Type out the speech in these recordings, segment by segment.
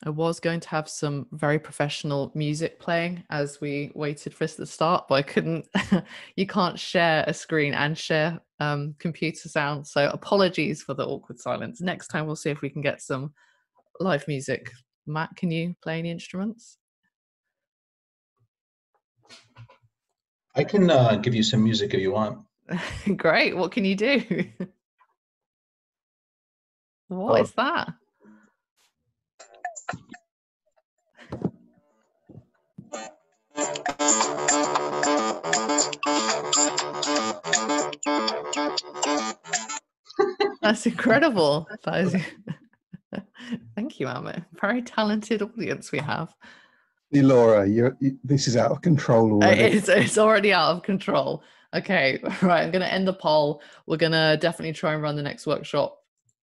I was going to have some very professional music playing as we waited for us to start, but I couldn't. You can't share a screen and share computer sound. So apologies for the awkward silence. Next time we'll see if we can get some live music. Matt, can you play any instruments? I can give you some music if you want. Great. What can you do? What Oh, is that? That's incredible. That is. Thank you, Amit. Very talented audience we have. Laura, this is out of control already. It's already out of control. Okay, right. I'm going to end the poll. We're going to definitely try and run the next workshop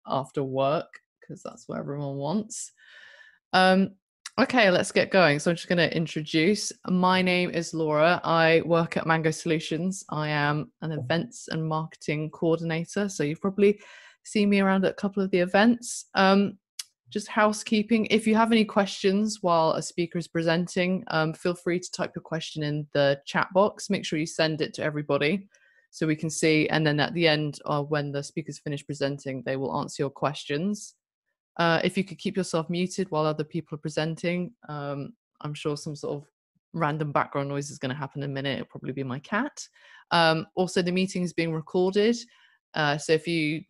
after work because that's what everyone wants. Okay, let's get going. So I'm just going to introduce. My name is Laura. I work at Mango Solutions. I am an events and marketing coordinator. So you've probably seen me around at a couple of the events. Just housekeeping. If you have any questions while a speaker is presenting, feel free to type your question in the chat box. Make sure you send it to everybody so we can see. And then at the end, when the speakers finish presenting, they will answer your questions. If you could keep yourself muted while other people are presenting, I'm sure some sort of random background noise is going to happen in a minute. It'll probably be my cat. Also, the meeting is being recorded. So if you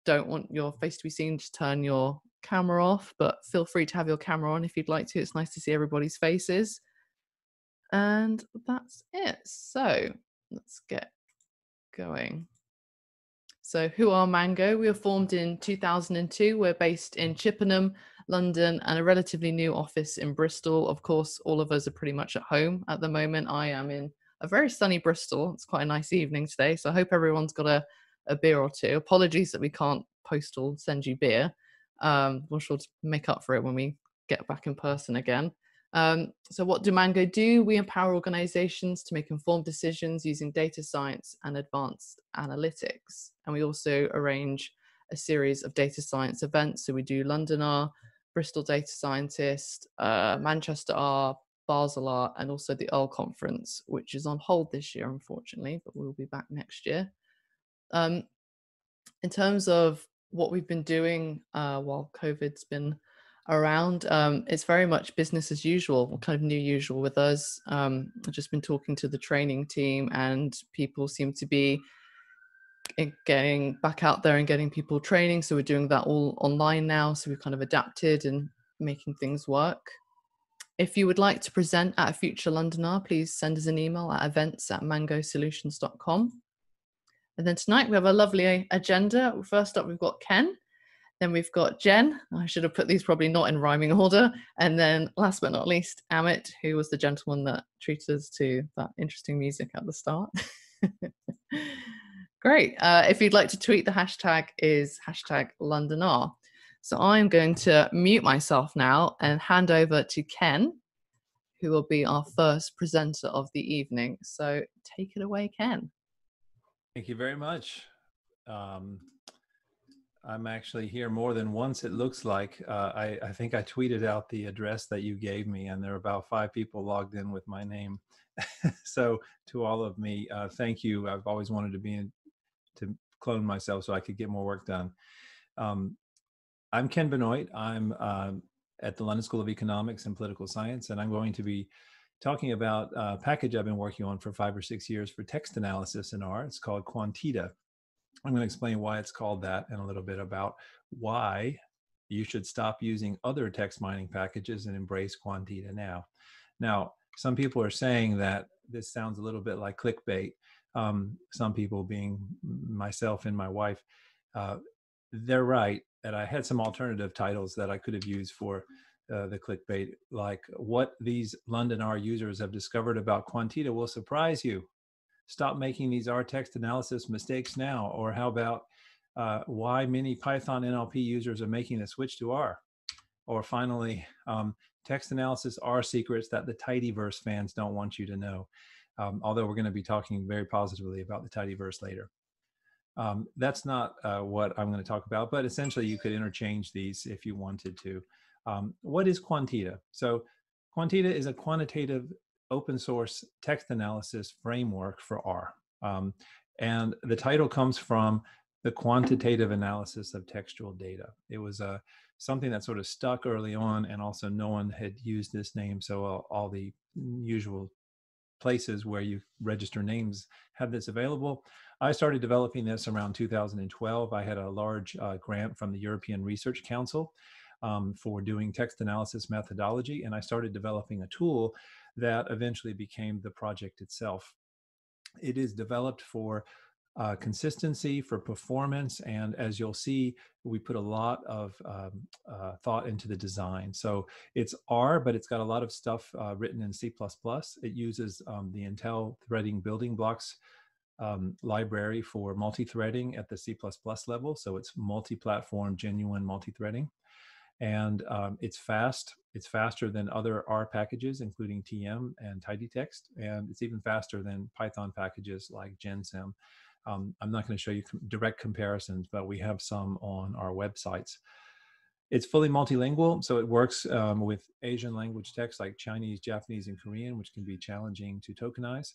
don't want your face to be seen, just turn your camera off, but feel free to have your camera on if you'd like to. It's nice to see everybody's faces. And that's it. So let's get going. So who are Mango? We were formed in 2002. We're based in Chippenham, London, and a relatively new office in Bristol. Of course, all of us are pretty much at home at the moment. I am in a very sunny Bristol. It's quite a nice evening today. So I hope everyone's got a beer or two. Apologies that we can't post or send you beer. We'll sure to make up for it when we get back in person again. So what do Mango do? We empower organizations to make informed decisions using data science and advanced analytics. And we also arrange a series of data science events. So we do LondonR, Bristol Data Scientist, Manchester R, Basel R, and also the Earl Conference, which is on hold this year, unfortunately, but we'll be back next year. In terms of what we've been doing while COVID's been around, it's very much business as usual, kind of new usual with us. I've just been talking to the training team and people seem to be getting back out there and getting people training. So we're doing that all online now. So we've kind of adapted and making things work. If you would like to present at a future LondonR, please send us an email at events@mangosolutions.com. And then tonight we have a lovely agenda. First up, we've got Ken. Then we've got Jen. I should have put these probably not in rhyming order. And then last but not least, Amit, who was the gentleman that treated us to that interesting music at the start. Great. If you'd like to tweet, the hashtag is #LondonR. So I'm going to mute myself now and hand over to Ken, who will be our first presenter of the evening. So take it away, Ken. Thank you very much. I'm actually here more than once, it looks like. I think I tweeted out the address that you gave me, and there are about 5 people logged in with my name. So to all of me, thank you. I've always wanted to clone myself so I could get more work done. I'm Ken Benoit. I'm at the London School of Economics and Political Science, and I'm going to be talking about a package I've been working on for 5 or 6 years for text analysis in R. It's called quanteda. I'm going to explain why it's called that and a little bit about why you should stop using other text mining packages and embrace quanteda now. Now, some people are saying that this sounds a little bit like clickbait. Some people, being myself and my wife, they're right that I had some alternative titles that I could have used for the clickbait, like what these LondonR users have discovered about quanteda will surprise you. Stop making these R text analysis mistakes now. Or how about why many Python NLP users are making the switch to R? Or finally, text analysis R secrets that the tidyverse fans don't want you to know. Although we're going to be talking very positively about the tidyverse later. That's not what I'm going to talk about, but essentially you could interchange these if you wanted to. What is quanteda? So quanteda is a quantitative open source text analysis framework for R. And the title comes from the quantitative analysis of textual data. It was something that sort of stuck early on, and also no one had used this name. So all the usual places where you register names have this available. I started developing this around 2012. I had a large grant from the European Research Council for doing text analysis methodology, and I started developing a tool that eventually became the project itself. It is developed for consistency, for performance, and as you'll see, we put a lot of thought into the design. So it's R, but it's got a lot of stuff written in C++. It uses the Intel threading building blocks library for multi-threading at the C++ level. So it's multi-platform, genuine multi-threading. And it's fast. It's faster than other R packages, including TM and tidytext. And it's even faster than Python packages like GenSim. I'm not going to show you direct comparisons, but we have some on our websites. It's fully multilingual, so it works with Asian language text like Chinese, Japanese, and Korean, which can be challenging to tokenize.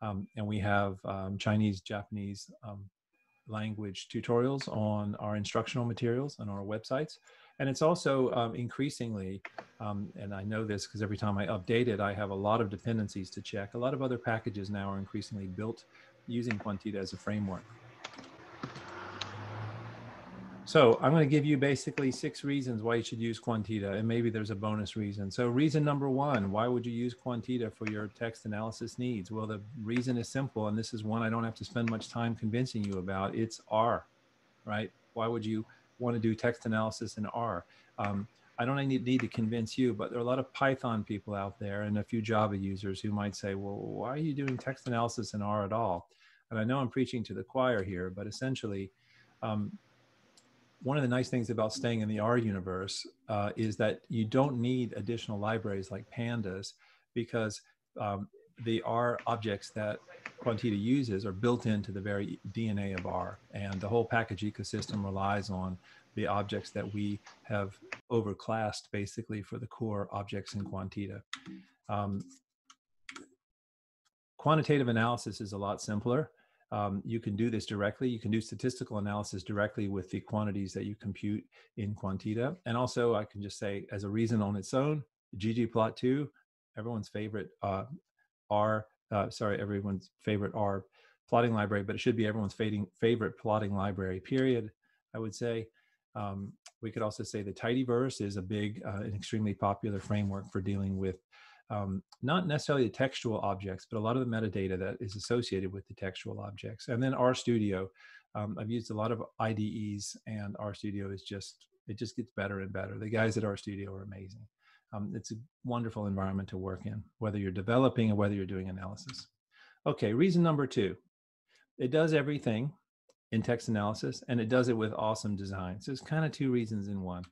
And we have Chinese, Japanese language tutorials on our instructional materials on our websites. And it's also increasingly, and I know this because every time I update it, I have a lot of dependencies to check. A lot of other packages now are increasingly built using quanteda as a framework. So I'm going to give you basically 6 reasons why you should use quanteda, and maybe there's a bonus reason. So reason number 1, why would you use quanteda for your text analysis needs? Well, the reason is simple, and this is one I don't have to spend much time convincing you about. It's R, right? Why would you want to do text analysis in R? I don't need to convince you, but there are a lot of Python people out there and a few Java users who might say, well, why are you doing text analysis in R at all? And I know I'm preaching to the choir here, but essentially, one of the nice things about staying in the R universe is that you don't need additional libraries like pandas, because the R objects that quanteda uses are built into the very DNA of R, and the whole package ecosystem relies on the objects that we have overclassed basically for the core objects in quanteda. Quantitative analysis is a lot simpler. You can do this directly. You can do statistical analysis directly with the quantities that you compute in quanteda. And also, I can just say, as a reason on its own, ggplot2, everyone's favorite everyone's favorite R plotting library, but it should be everyone's favorite plotting library, period, I would say. We could also say the tidyverse is a big and extremely popular framework for dealing with not necessarily the textual objects, but a lot of the metadata that is associated with the textual objects. And then RStudio. I've used a lot of IDEs, and RStudio is it just gets better and better. The guys at RStudio are amazing. It's a wonderful environment to work in, whether you're developing or whether you're doing analysis. Okay, reason number 2. It does everything in text analysis, and it does it with awesome design. So it's kind of 2 reasons in one.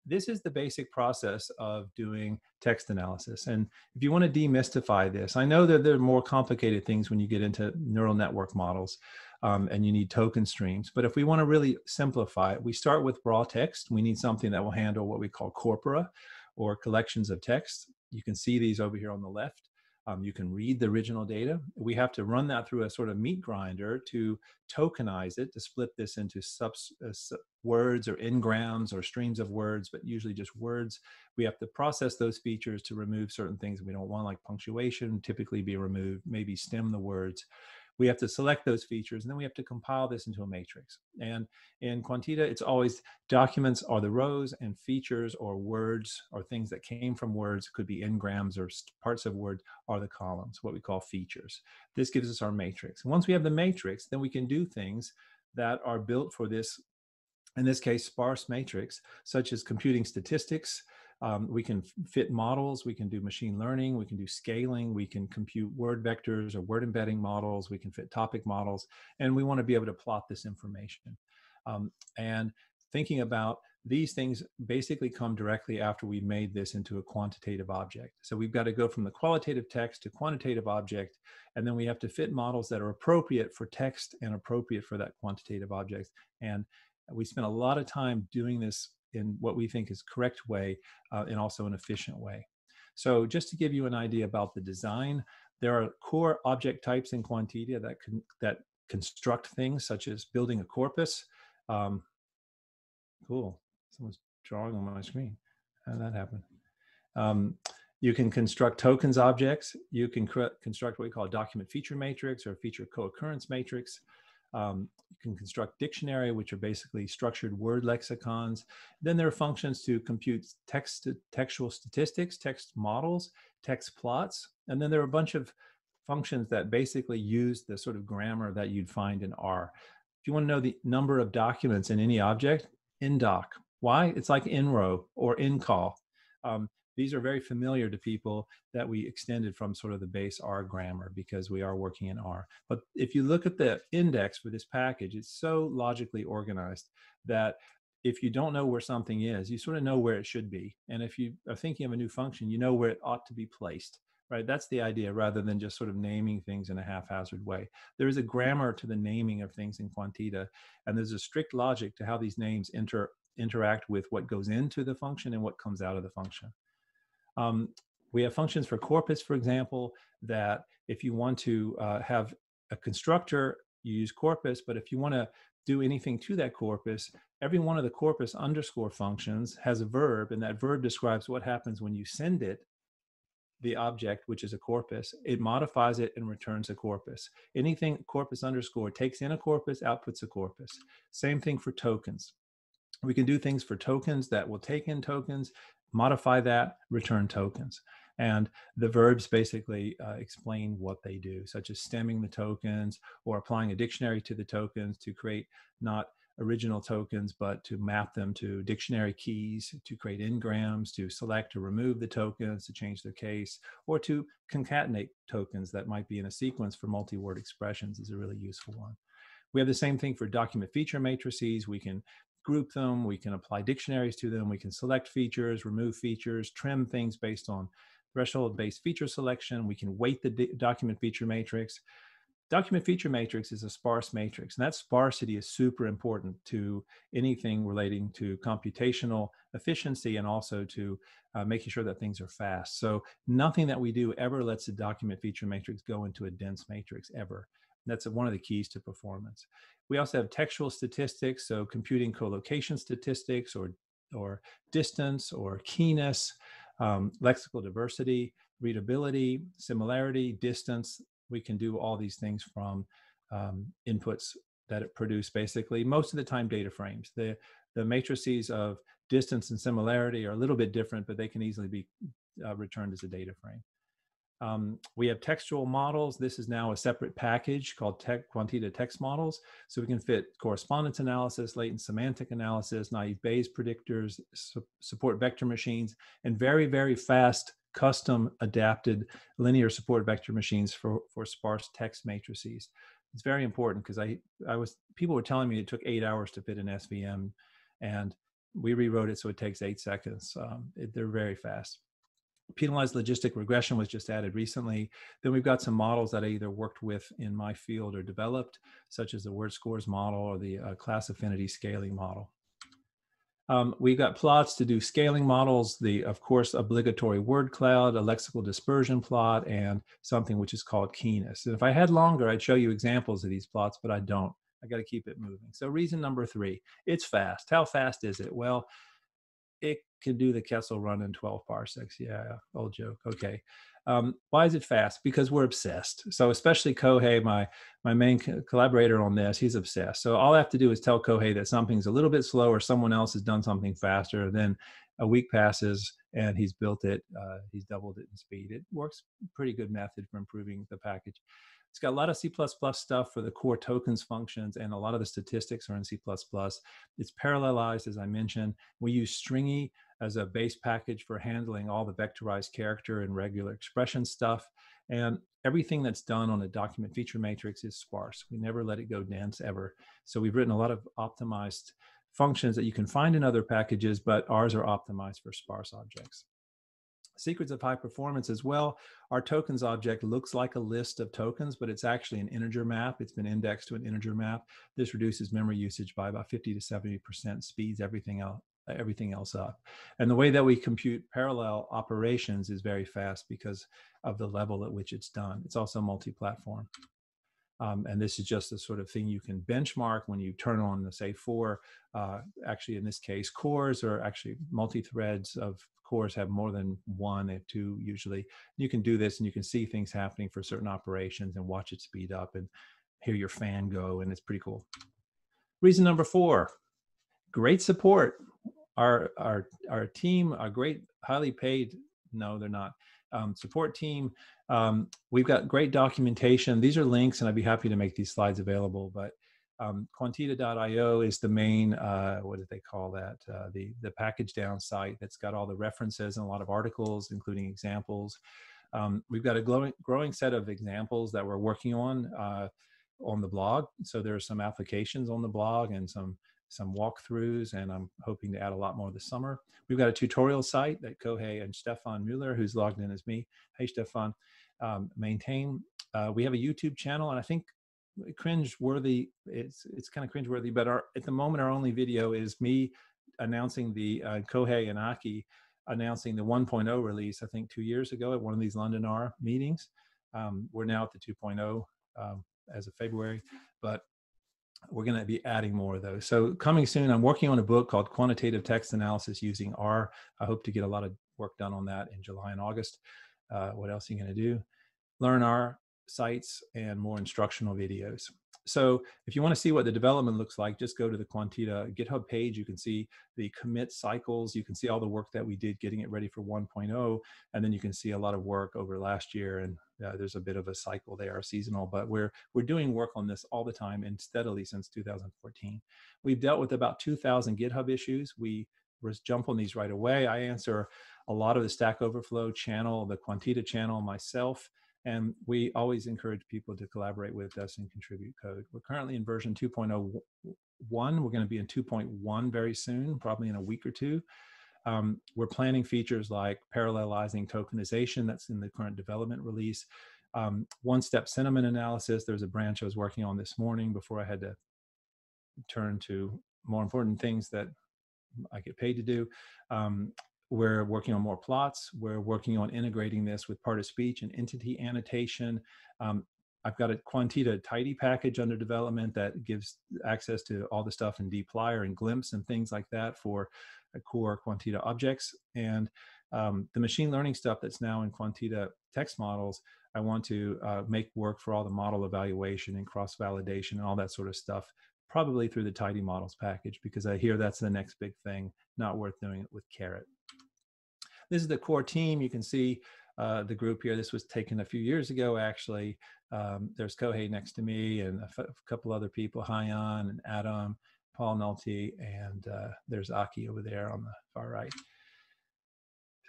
This is the basic process of doing text analysis. And if you want to demystify this, I know that there are more complicated things when you get into neural network models and you need token streams. But if we want to really simplify it, we start with raw text. We need something that will handle what we call corpora, or collections of text. You can see these over here on the left. You can read the original data. We have to run that through a sort of meat grinder to tokenize it, to split this into words or n-grams or streams of words, but usually just words. We have to process those features to remove certain things we don't want, like punctuation, typically be removed, maybe stem the words. We have to select those features, and then we have to compile this into a matrix. And in quanteda, it's always documents are the rows, and features or words or things that came from words, could be n-grams or parts of words, are the columns, what we call features. This gives us our matrix. And once we have the matrix, then we can do things that are built for this, in this case, sparse matrix, such as computing statistics. We can fit models, we can do machine learning, we can do scaling, we can compute word vectors or word embedding models, we can fit topic models, and we want to be able to plot this information. And thinking about these things basically come directly after we've made this into a quantitative object. So we've got to go from the qualitative text to quantitative object, and then we have to fit models that are appropriate for text and appropriate for that quantitative object. And we spent a lot of time doing this in what we think is correct way and also an efficient way. So just to give you an idea about the design, there are core object types in quanteda that construct things, such as building a corpus. Cool, someone's drawing on my screen. How did that happen? You can construct tokens objects. You can construct what we call a document feature matrix or a feature co-occurrence matrix. You can construct dictionary, which are basically structured word lexicons. Then there are functions to compute textual statistics, text models, text plots. And then there are a bunch of functions that basically use the sort of grammar that you'd find in R. If you want to know the number of documents in any object, indoc. Why? It's like inrow or incall. These are very familiar to people that we extended from sort of the base R grammar because we are working in R. But if you look at the index for this package, it's so logically organized that if you don't know where something is, you sort of know where it should be. And if you are thinking of a new function, you know where it ought to be placed, right? That's the idea, rather than just sort of naming things in a haphazard way. There is a grammar to the naming of things in quanteda, and there's a strict logic to how these names interact with what goes into the function and what comes out of the function. We have functions for corpus, for example, that if you want to have a constructor, you use corpus, but if you want to do anything to that corpus, every one of the corpus underscore functions has a verb, and that verb describes what happens when you send it the object, which is a corpus. It modifies it and returns a corpus. Anything corpus underscore takes in a corpus, outputs a corpus. Same thing for tokens. We can do things for tokens that will take in tokens, modify that, return tokens. And the verbs basically explain what they do, such as stemming the tokens or applying a dictionary to the tokens to create not original tokens, but to map them to dictionary keys, to create n-grams, to select or remove the tokens, to change their case, or to concatenate tokens that might be in a sequence for multi-word expressions is a really useful one. We have the same thing for document feature matrices. We can group them, we can apply dictionaries to them, we can select features, remove features, trim things based on threshold-based feature selection. We can weight the document feature matrix. Document feature matrix is a sparse matrix, and that sparsity is super important to anything relating to computational efficiency and also to making sure that things are fast. So nothing that we do ever lets the document feature matrix go into a dense matrix ever. That's one of the keys to performance. We also have textual statistics, so computing collocation statistics or distance or keyness, lexical diversity, readability, similarity, distance. We can do all these things from inputs that it produce, basically, most of the time data frames. The matrices of distance and similarity are a little bit different, but they can easily be returned as a data frame. We have textual models. This is now a separate package called quanteda text models. So we can fit correspondence analysis, latent semantic analysis, naive Bayes predictors, support vector machines, and very, very fast custom adapted linear support vector machines for sparse text matrices. It's very important because people were telling me it took 8 hours to fit an SVM, and we rewrote it so it takes 8 seconds. They're very fast. Penalized logistic regression was just added recently. Then we've got some models that I either worked with in my field or developed, such as the word scores model or the class affinity scaling model. We've got plots to do scaling models, of course, obligatory word cloud, a lexical dispersion plot, and something which is called keyness. And if I had longer, I'd show you examples of these plots, but I don't. I got to keep it moving. So reason number 3, it's fast. How fast is it? Well, it can do the Kessel run in 12 parsecs. Yeah, old joke. Okay. Why is it fast? Because we're obsessed. So especially Kohei, my main collaborator on this, he's obsessed. So all I have to do is tell Kohei that something's a little bit slower, someone else has done something faster, then a week passes and he's built it, he's doubled it in speed. It works pretty good method for improving the package. It's got a lot of C++ stuff for the core tokens functions, and a lot of the statistics are in C++. It's parallelized, as I mentioned. We use Stringy as a base package for handling all the vectorized character and regular expression stuff. And everything that's done on a document feature matrix is sparse. We never let it go dense ever. So we've written a lot of optimized functions that you can find in other packages, but ours are optimized for sparse objects. Secrets of high performance as well. Our tokens object looks like a list of tokens, but it's actually an integer map. It's been indexed to an integer map. This reduces memory usage by about 50 to 70%, speeds everything everything else up. And the way that we compute parallel operations is very fast because of the level at which it's done. It's also multi-platform. And this is just the sort of thing you can benchmark when you turn on the, say, 4, actually in this case, cores, or actually multi-threads of cores have more than 1, they have 2 usually. You can do this and you can see things happening for certain operations and watch it speed up and hear your fan go, and it's pretty cool. Reason number 4, great support. Our team, our great, highly paid, no, they're not, support team. We've got great documentation. These are links, and I'd be happy to make these slides available, but quanteda.io is the main, what do they call that? The package down site that's got all the references and a lot of articles, including examples. We've got a growing set of examples that we're working on the blog. So there are some applications on the blog and some walkthroughs, and I'm hoping to add a lot more this summer. We've got a tutorial site that Kohei and Stefan Mueller, who's logged in as me, hey Stefan, maintain. We have a YouTube channel, and I think cringe-worthy, it's kind of cringe-worthy, but at the moment our only video is me announcing the Kohei and Aki announcing the 1.0 release, I think 2 years ago at one of these LondonR meetings. We're now at the 2.0 as of February, but we're going to be adding more of those. So coming soon, I'm working on a book called Quantitative Text Analysis using R. I hope to get a lot of work done on that in July and August. What else are you going to do? Learn R sites and more instructional videos. So if you want to see what the development looks like, just go to the Quanteda GitHub page. You can see the commit cycles. You can see all the work that we did getting it ready for 1.0. And then you can see a lot of work over last year. And there's a bit of a cycle there, seasonal, but we're doing work on this all the time and steadily since 2014. We've dealt with about 2,000 GitHub issues. We jump on these right away. I answer a lot of the Stack Overflow channel, the Quanteda channel myself. And we always encourage people to collaborate with us and contribute code. We're currently in version 2.01. We're going to be in 2.1 very soon, probably in a week or two. We're planning features like parallelizing tokenization. That's in the current development release. One-step sentiment analysis. There's a branch I was working on this morning before I had to turn to more important things that I get paid to do. We're working on more plots. We're working on integrating this with part of speech and entity annotation. I've got a Quanteda tidy package under development that gives access to all the stuff in dplyr and glimpse and things like that for core Quanteda objects. And the machine learning stuff that's now in Quanteda text models, I want to make work for all the model evaluation and cross-validation and all that sort of stuff, probably through the tidy models package, because I hear that's the next big thing, not worth doing it with Carrot. This is the core team. You can see the group here. This was taken a few years ago, actually. There's Kohei next to me and a couple other people, Hyan and Adam, Paul Nolte, and there's Aki over there on the far right.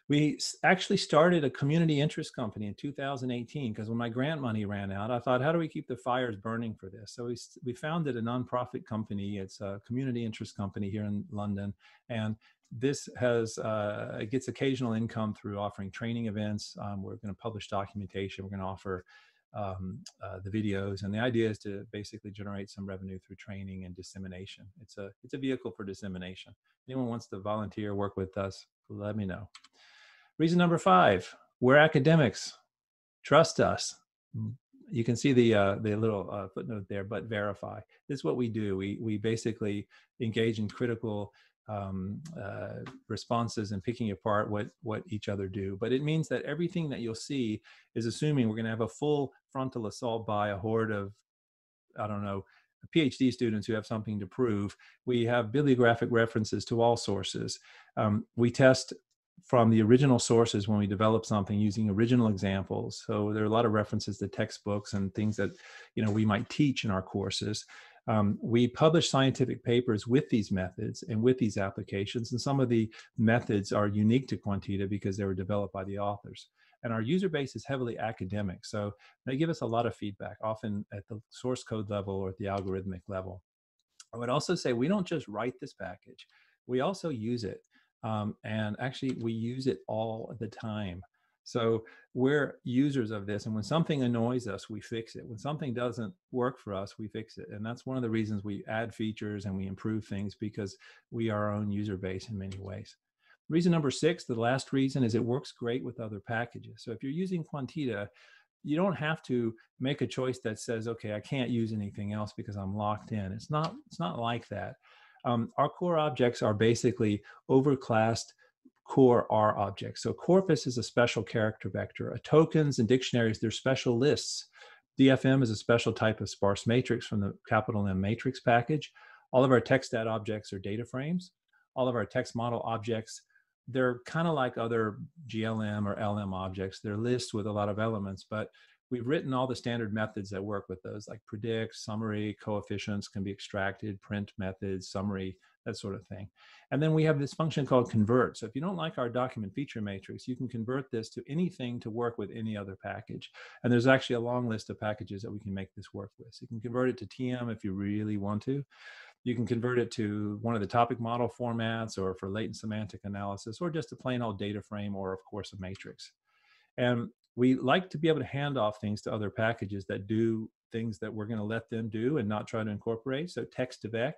We actually started a community interest company in 2018 because when my grant money ran out, I thought, how do we keep the fires burning for this? So we founded a nonprofit company. It's a community interest company here in London. And this has it gets occasional income through offering training events. We're going to publish documentation. We're going to offer the videos, and the idea is to basically generate some revenue through training and dissemination. It's a vehicle for dissemination. Anyone wants to volunteer, work with us, let me know. Reason number 5: we're academics. Trust us. You can see the little footnote there, but verify. This is what we do. We basically engage in critical responses and picking apart what each other do. But it means that everything that you'll see is assuming we're going to have a full frontal assault by a horde of, I don't know, PhD students who have something to prove. We have bibliographic references to all sources. We test from the original sources when we develop something using original examples. So there are a lot of references to textbooks and things that we might teach in our courses. We publish scientific papers with these methods and with these applications, and some of the methods are unique to Quanteda because they were developed by the authors. And our user base is heavily academic, so they give us a lot of feedback, often at the source code level or at the algorithmic level. I would also say we don't just write this package, we also use it. And actually, we use it all the time. So we're users of this. And when something annoys us, we fix it. When something doesn't work for us, we fix it. And that's one of the reasons we add features and we improve things, because we are our own user base in many ways. Reason number 6, the last reason, is it works great with other packages. So if you're using quanteda, you don't have to make a choice that says, okay, I can't use anything else because I'm locked in. It's not like that. Our core objects are basically overclassed core R objects. So corpus is a special character vector. Tokens and dictionaries, they're special lists. DFM is a special type of sparse matrix from the capital M matrix package. All of our text-stat objects are data frames. All of our text model objects, they're kind of like other GLM or LM objects. They're lists with a lot of elements, but we've written all the standard methods that work with those, like predict, summary, coefficients can be extracted, print methods, summary, that sort of thing. And then we have this function called convert. So if you don't like our document feature matrix, you can convert this to anything to work with any other package. And there's actually a long list of packages that we can make this work with. So you can convert it to TM if you really want to. You can convert it to one of the topic model formats, or for latent semantic analysis, or just a plain old data frame, or of course a matrix. And we like to be able to hand off things to other packages that do things that we're going to let them do and not try to incorporate. So text to vec,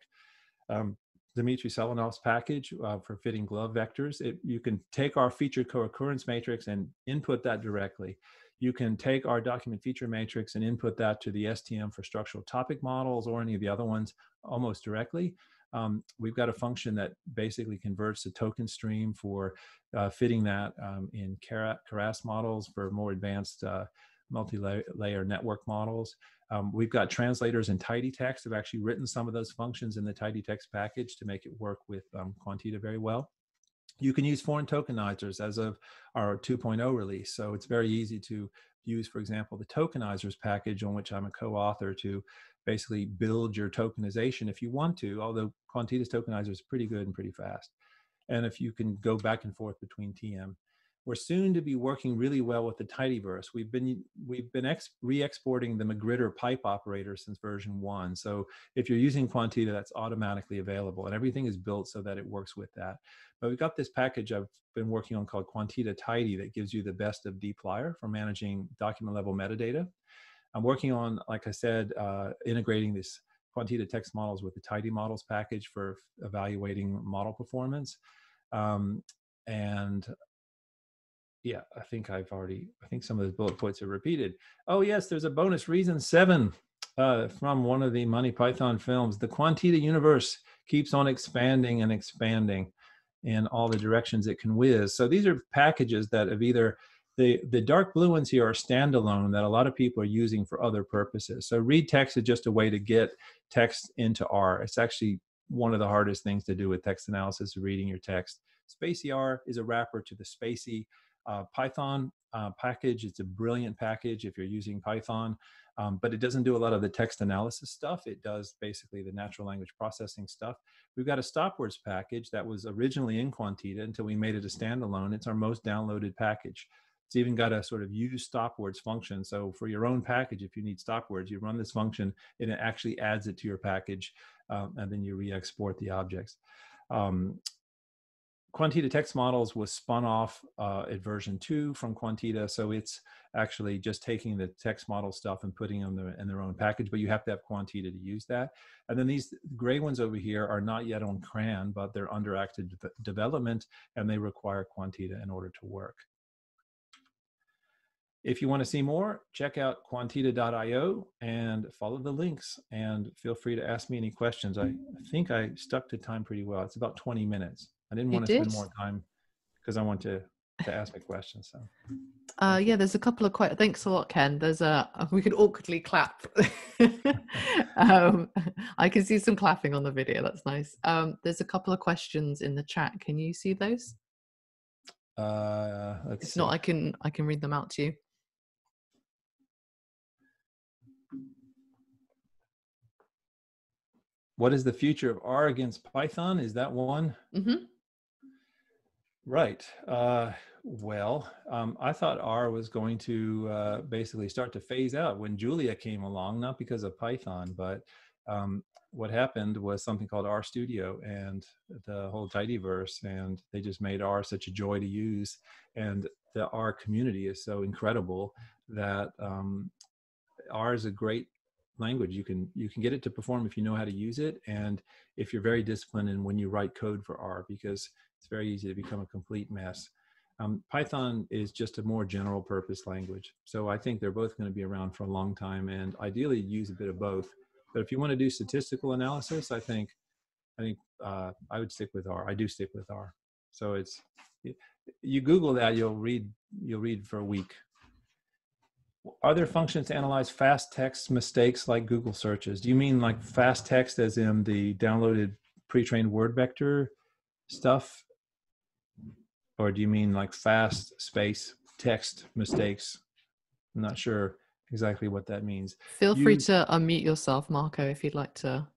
Dmitry Selenov's package for fitting glove vectors. You can take our feature co-occurrence matrix and input that directly. You can take our document feature matrix and input that to the STM for structural topic models or any of the other ones almost directly. We've got a function that basically converts the token stream for fitting that in Keras models for more advanced multi-layer network models. We've got translators in tidytext. I've actually written some of those functions in the tidytext package to make it work with quanteda very well. You can use foreign tokenizers as of our 2.0 release. So it's very easy to use, for example, the tokenizers package, on which I'm a co-author, to basically build your tokenization if you want to, although quanteda's tokenizer is pretty good and pretty fast. And if you can go back and forth between TM. We're soon to be working really well with the tidyverse. We've been re-exporting the Magritter pipe operator since version 1. So if you're using quanteda, that's automatically available, and everything is built so that it works with that. But we've got this package I've been working on called quanteda tidy that gives you the best of dplyr for managing document level metadata. I'm working on, like I said, integrating this quanteda text models with the tidy models package for evaluating model performance. And yeah, I think some of those bullet points are repeated. Oh yes, there's a bonus reason 7 from one of the Monty Python films. The quanteda universe keeps on expanding and expanding in all the directions it can whiz. So these are packages that have either, the dark blue ones here are standalone that a lot of people are using for other purposes. So read text is just a way to get text into R. It's actually one of the hardest things to do with text analysis, reading your text. Spacey R is a wrapper to the Spacey Python package. It's a brilliant package if you're using Python, but it doesn't do a lot of the text analysis stuff. It does basically the natural language processing stuff. We've got a stopwords package that was originally in quanteda until we made it a standalone. It's our most downloaded package. It's even got a sort of use stopwords function. So for your own package, if you need stopwords, you run this function and it actually adds it to your package, and then you re-export the objects. Quanteda text models was spun off at version 2 from quanteda, so it's actually just taking the text model stuff and putting them in their own package, but you have to have quanteda to use that. And then these gray ones over here are not yet on CRAN, but they're under active development, and they require quanteda in order to work. If you want to see more, check out quanteda.io and follow the links, and feel free to ask me any questions. I think I stuck to time pretty well. It's about 20 minutes. I didn't want to spend more time because I want to ask my questions. So, yeah, there's a couple of thanks a lot, Ken. There's we could awkwardly clap. I can see some clapping on the video. That's nice. There's a couple of questions in the chat. Can you see those? If not, I can read them out to you. What is the future of R against Python? Is that one? Mm-hmm. Right. Well, I thought R was going to basically start to phase out when Julia came along, not because of Python, but what happened was something called R Studio and the whole tidyverse, and they just made R such a joy to use. And the R community is so incredible that R is a great language. You can get it to perform if you know how to use it, and if you're very disciplined in when you write code for R, because it's very easy to become a complete mess. Python is just a more general purpose language. So I think they're both going to be around for a long time, and ideally use a bit of both. But if you want to do statistical analysis, I think I would stick with R. I do stick with R. So it's, you Google that, you'll read for a week. Are there functions to analyze fast text mistakes like Google searches? Do you mean like fast text as in the downloaded pre-trained word vector stuff? Or do you mean like fast space text mistakes? I'm not sure exactly what that means. Feel free to unmute yourself, Marco, if you'd like to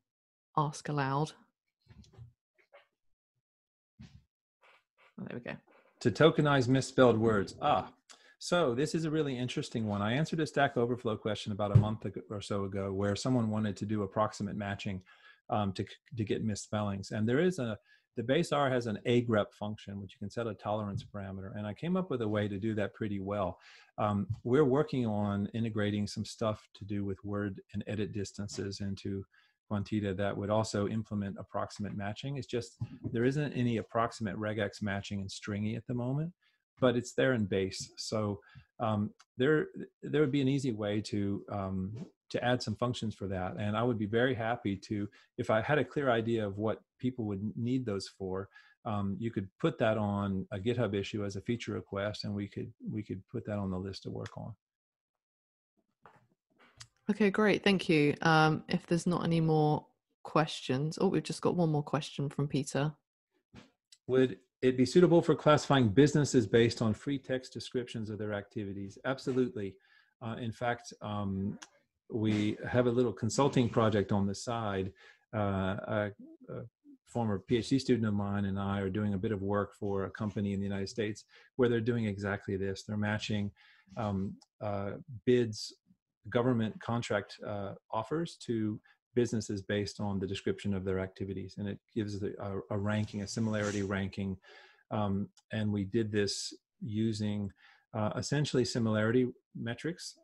ask aloud. Oh, there we go. To tokenize misspelled words. So this is a really interesting one. I answered a Stack Overflow question about a month or so ago, where someone wanted to do approximate matching to get misspellings. And there is the base R has an agrep function, which you can set a tolerance parameter. And I came up with a way to do that pretty well. We're working on integrating some stuff to do with word and edit distances into quanteda that would also implement approximate matching. It's just, there isn't any approximate regex matching in stringy at the moment, but it's there in base. So there would be an easy way to add some functions for that. And I would be very happy to, if I had a clear idea of what people would need those for, you could put that on a GitHub issue as a feature request, and we could put that on the list to work on. Okay, great. Thank you. If there's not any more questions, oh, we've just got one more question from Peter. Would it be suitable for classifying businesses based on free text descriptions of their activities? Absolutely. In fact, we have a little consulting project on the side. A former PhD student of mine and I are doing a bit of work for a company in the United States where they're doing exactly this. They're matching bids, government contract offers to businesses based on the description of their activities, and it gives a ranking, a similarity ranking. And we did this using essentially similarity metrics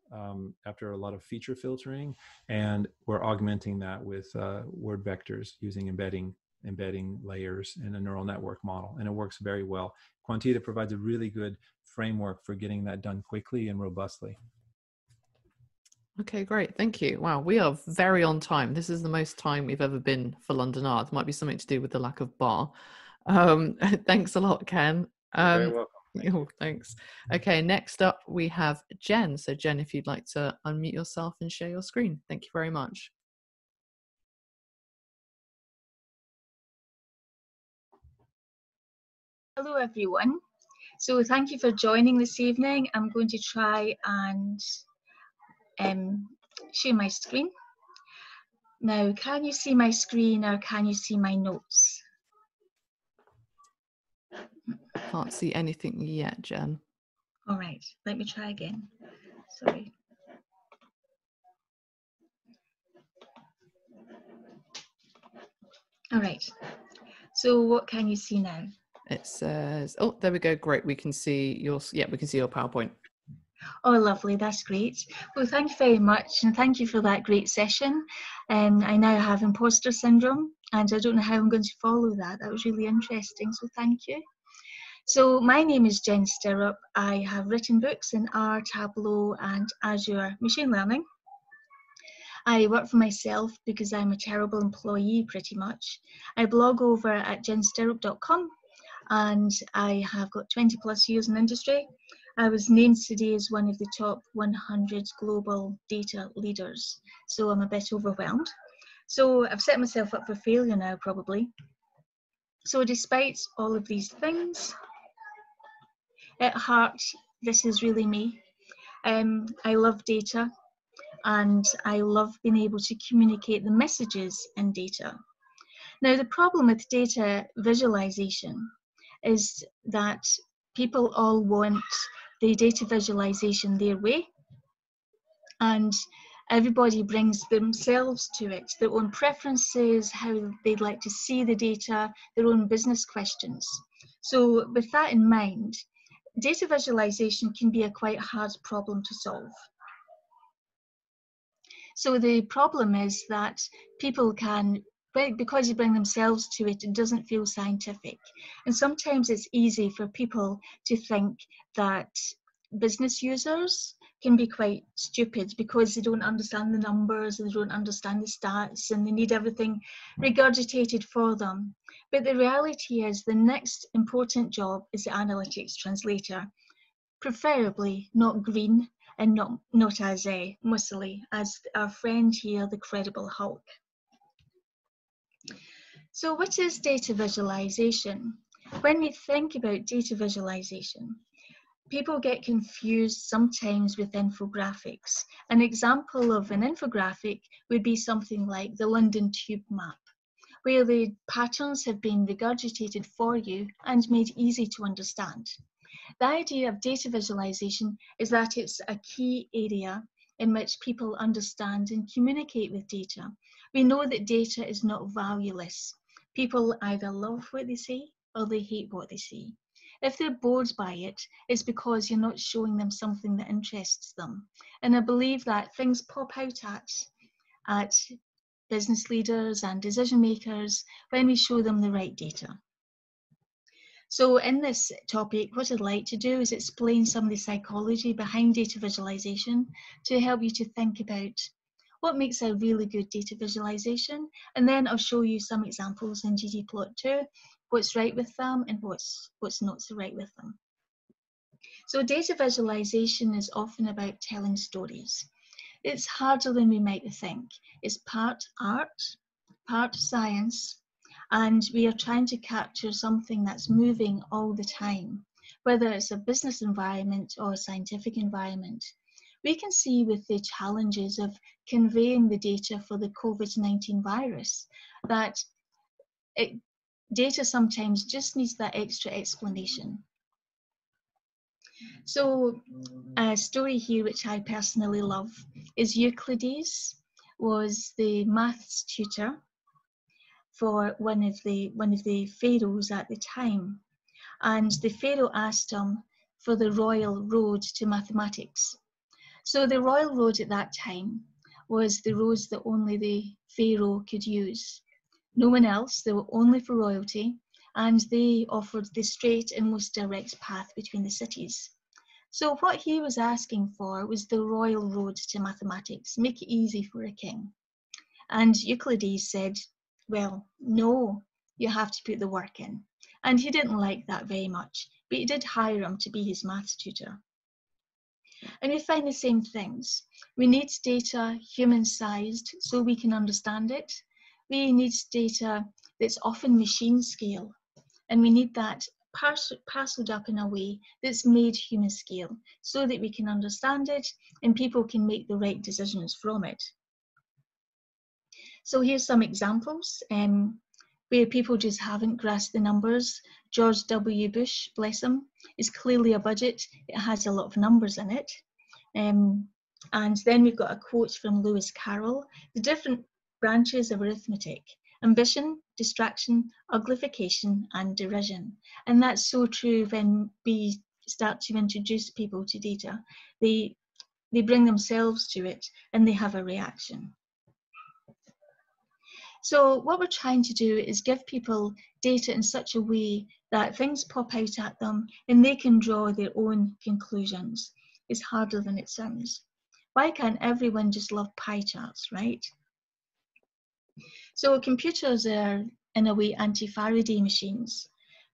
after a lot of feature filtering, and we're augmenting that with word vectors using embedding layers in a neural network model, and it works very well. Quanteda provides a really good framework for getting that done quickly and robustly. Okay, great. Thank you. Wow, we are very on time. This is the most time we've ever been for LondonR. It might be something to do with the lack of bar. Thanks a lot, Ken. You're very welcome. Oh, thanks. Okay, next up we have Jen. So Jen, if you'd like to unmute yourself and share your screen. Thank you very much. Hello everyone. So thank you for joining this evening. I'm going to try and share my screen. Now, can you see my screen or can you see my notes? Can't see anything yet, Jen. All right, let me try again. Sorry. All right, so what can you see now? It says, oh, there we go. Great. We can see your, yeah, we can see your PowerPoint. Oh, lovely. That's great. Well, thank you very much. And thank you for that great session. I now have imposter syndrome and I don't know how I'm going to follow that. That was really interesting. So thank you. So my name is Jen Stirrup. I have written books in R, Tableau and Azure Machine Learning. I work for myself because I'm a terrible employee pretty much. I blog over at jenstirrup.com and I have got 20 plus years in industry. I was named today as one of the top 100 global data leaders, so I'm a bit overwhelmed. So I've set myself up for failure now, probably. So despite all of these things, at heart, this is really me. I love data and I love being able to communicate the messages in data. Now, the problem with data visualization is that people all want the data visualization their way. And Everybody brings themselves to it, their own preferences, how they'd like to see the data, their own business questions. So with that in mind, data visualization can be a quite hard problem to solve. So the problem is that people can, because you bring themselves to it, it doesn't feel scientific. And sometimes it's easy for people to think that business users can be quite stupid because they don't understand the numbers and they don't understand the stats and they need everything regurgitated for them. But the reality is the next important job is the analytics translator, preferably not green and not as muscly as our friend here, the Credible Hulk. So what is data visualization? When we think about data visualization, people get confused sometimes with infographics. An example of an infographic would be something like the London Tube map, where the patterns have been regurgitated for you and made easy to understand. The idea of data visualization is that it's a key area in which people understand and communicate with data. We know that data is not valueless. People either love what they see or they hate what they see. If they're bored by it, it's because you're not showing them something that interests them. And I believe that things pop out at business leaders and decision makers when we show them the right data. So in this topic, what I'd like to do is explain some of the psychology behind data visualization to help you to think about what makes a really good data visualization, and then I'll show you some examples in ggplot2, what's right with them and what's not so right with them. So data visualization is often about telling stories. It's harder than we might think. It's part art, part science, and we are trying to capture something that's moving all the time, whether it's a business environment or a scientific environment. We can see with the challenges of conveying the data for the COVID-19 virus that data sometimes just needs that extra explanation. So a story here which I personally love is Euclides was the maths tutor for one of the pharaohs at the time, and the pharaoh asked him for the royal road to mathematics. So the royal road at that time was the roads that only the pharaoh could use. No one else, they were only for royalty, and they offered the straight and most direct path between the cities. So what he was asking for was the royal road to mathematics, make it easy for a king. And Euclides said, well, no, you have to put the work in. And he didn't like that very much, but he did hire him to be his maths tutor. And we find the same things. We need data human-sized so we can understand it. We need data that's often machine scale, and we need that parceled up in a way that's made human scale so that we can understand it and people can make the right decisions from it. So here's some examples where people just haven't grasped the numbers. George W. Bush, bless him, is clearly a budget. It has a lot of numbers in it. And then we've got a quote from Lewis Carroll: the different branches of arithmetic: ambition, distraction, uglification, and derision. And that's so true when we start to introduce people to data. They bring themselves to it and they have a reaction. So what we're trying to do is give people data in such a way that things pop out at them and they can draw their own conclusions. It's harder than it sounds. Why can't everyone just love pie charts, right? So computers are, in a way, anti-Faraday machines.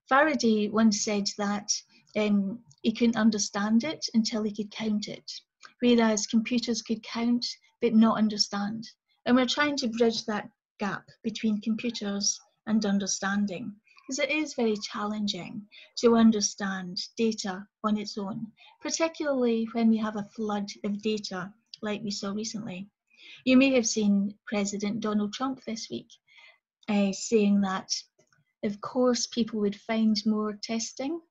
Faraday once said that he couldn't understand it until he could count it, whereas computers could count but not understand. And we're trying to bridge that gap between computers and understanding, because it is very challenging to understand data on its own, particularly when we have a flood of data like we saw recently. You may have seen President Donald Trump this week saying that, of course, people would find more testing,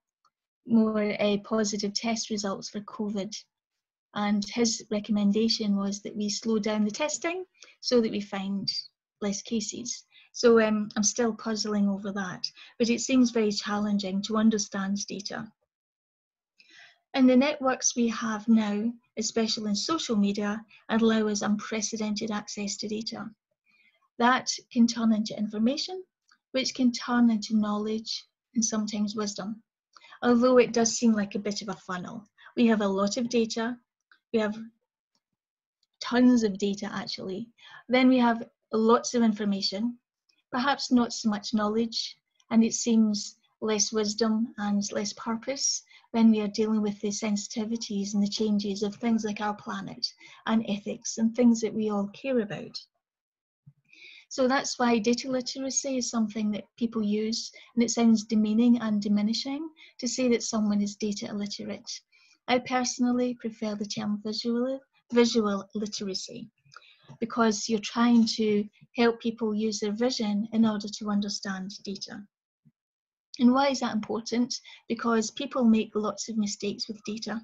more positive test results for COVID And his recommendation was that we slow down the testing so that we find less cases. So I'm still puzzling over that, but it seems very challenging to understand data. And the networks we have now, especially in social media, allow us unprecedented access to data. That can turn into information, which can turn into knowledge and sometimes wisdom. Although it does seem like a bit of a funnel. We have a lot of data, we have tons of data actually, then we have lots of information, perhaps not so much knowledge, and it seems less wisdom and less purpose when we are dealing with the sensitivities and the changes of things like our planet and ethics and things that we all care about. So that's why data literacy is something that people use, and it sounds demeaning and diminishing to say that someone is data illiterate. I personally prefer the term visual literacy, because you're trying to help people use their vision in order to understand data. And why is that important? Because people make lots of mistakes with data,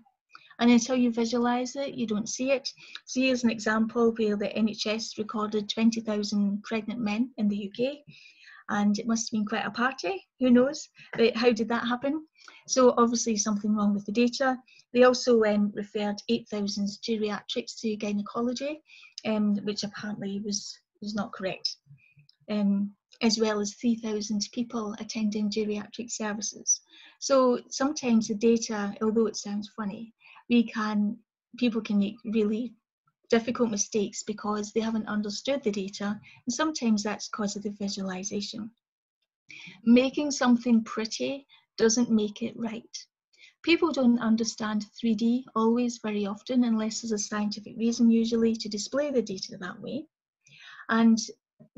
and until you visualize it, you don't see it. So here's an example where the NHS recorded 20,000 pregnant men in the UK, and it must have been quite a party, who knows? But how did that happen? So obviously something wrong with the data. They also referred 8,000 geriatrics to gynecology, which apparently was not correct, as well as 3,000 people attending geriatric services. So sometimes the data, although it sounds funny, people can make really difficult mistakes because they haven't understood the data, and sometimes that's because of the visualization. Making something pretty doesn't make it right. People don't understand 3D always very often, unless there's a scientific reason usually to display the data that way. And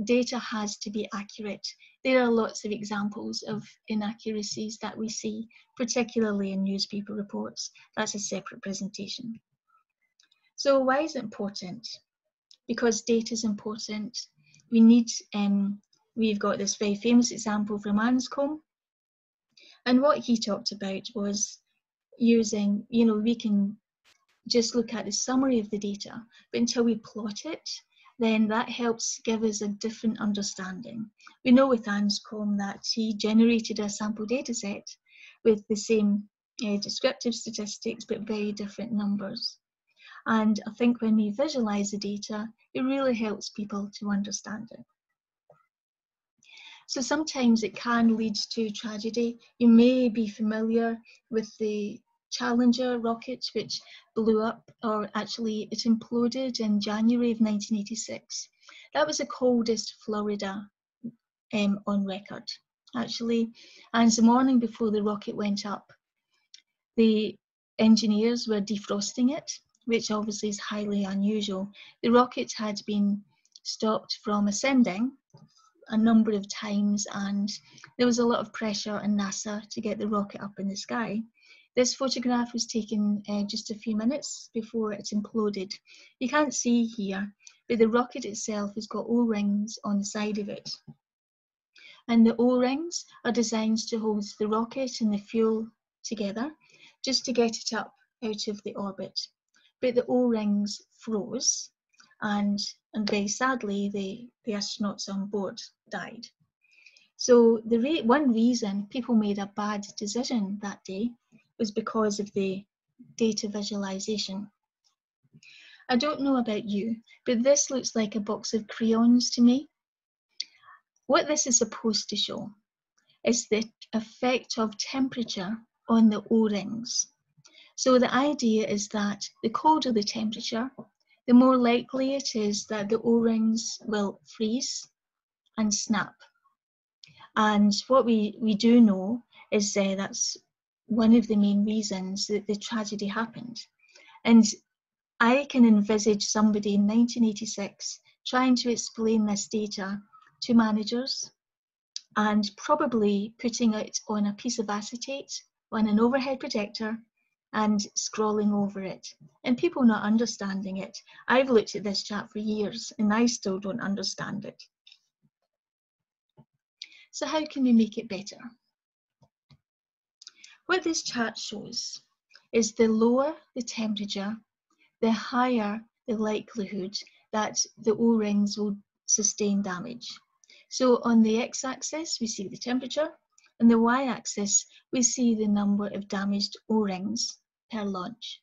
data has to be accurate. There are lots of examples of inaccuracies that we see, particularly in newspaper reports. That's a separate presentation. So why is it important? Because data is important. We need, we've got this very famous example from Anscombe, and what he talked about was using, we can just look at the summary of the data, but until we plot it, then that helps give us a different understanding. We know with Anscombe that he generated a sample data set with the same descriptive statistics, but very different numbers. And I think when we visualize the data, it really helps people to understand it. So sometimes it can lead to tragedy. You may be familiar with the Challenger rocket, which blew up, or actually it imploded in January of 1986. That was the coldest Florida on record, actually. And the morning before the rocket went up, the engineers were defrosting it, which obviously is highly unusual. The rocket had been stopped from ascending a number of times, and there was a lot of pressure on NASA to get the rocket up in the sky. This photograph was taken just a few minutes before it imploded. You can't see here, but the rocket itself has got O-rings on the side of it. And the O-rings are designed to hold the rocket and the fuel together, just to get it up out of the orbit. But the O-rings froze, and very sadly, the astronauts on board died. So one reason people made a bad decision that day was because of the data visualization. I don't know about you, but this looks like a box of crayons to me. What this is supposed to show is the effect of temperature on the O-rings. So the idea is that the colder the temperature, the more likely it is that the O-rings will freeze and snap. And what we do know is that's one of the main reasons that the tragedy happened. And I can envisage somebody in 1986 trying to explain this data to managers and probably putting it on a piece of acetate on an overhead projector and scrolling over it, and people not understanding it. I've looked at this chart for years and I still don't understand it. So how can we make it better? What this chart shows is the lower the temperature, the higher the likelihood that the O-rings will sustain damage. So on the x-axis, we see the temperature. On the y-axis, we see the number of damaged O-rings per launch.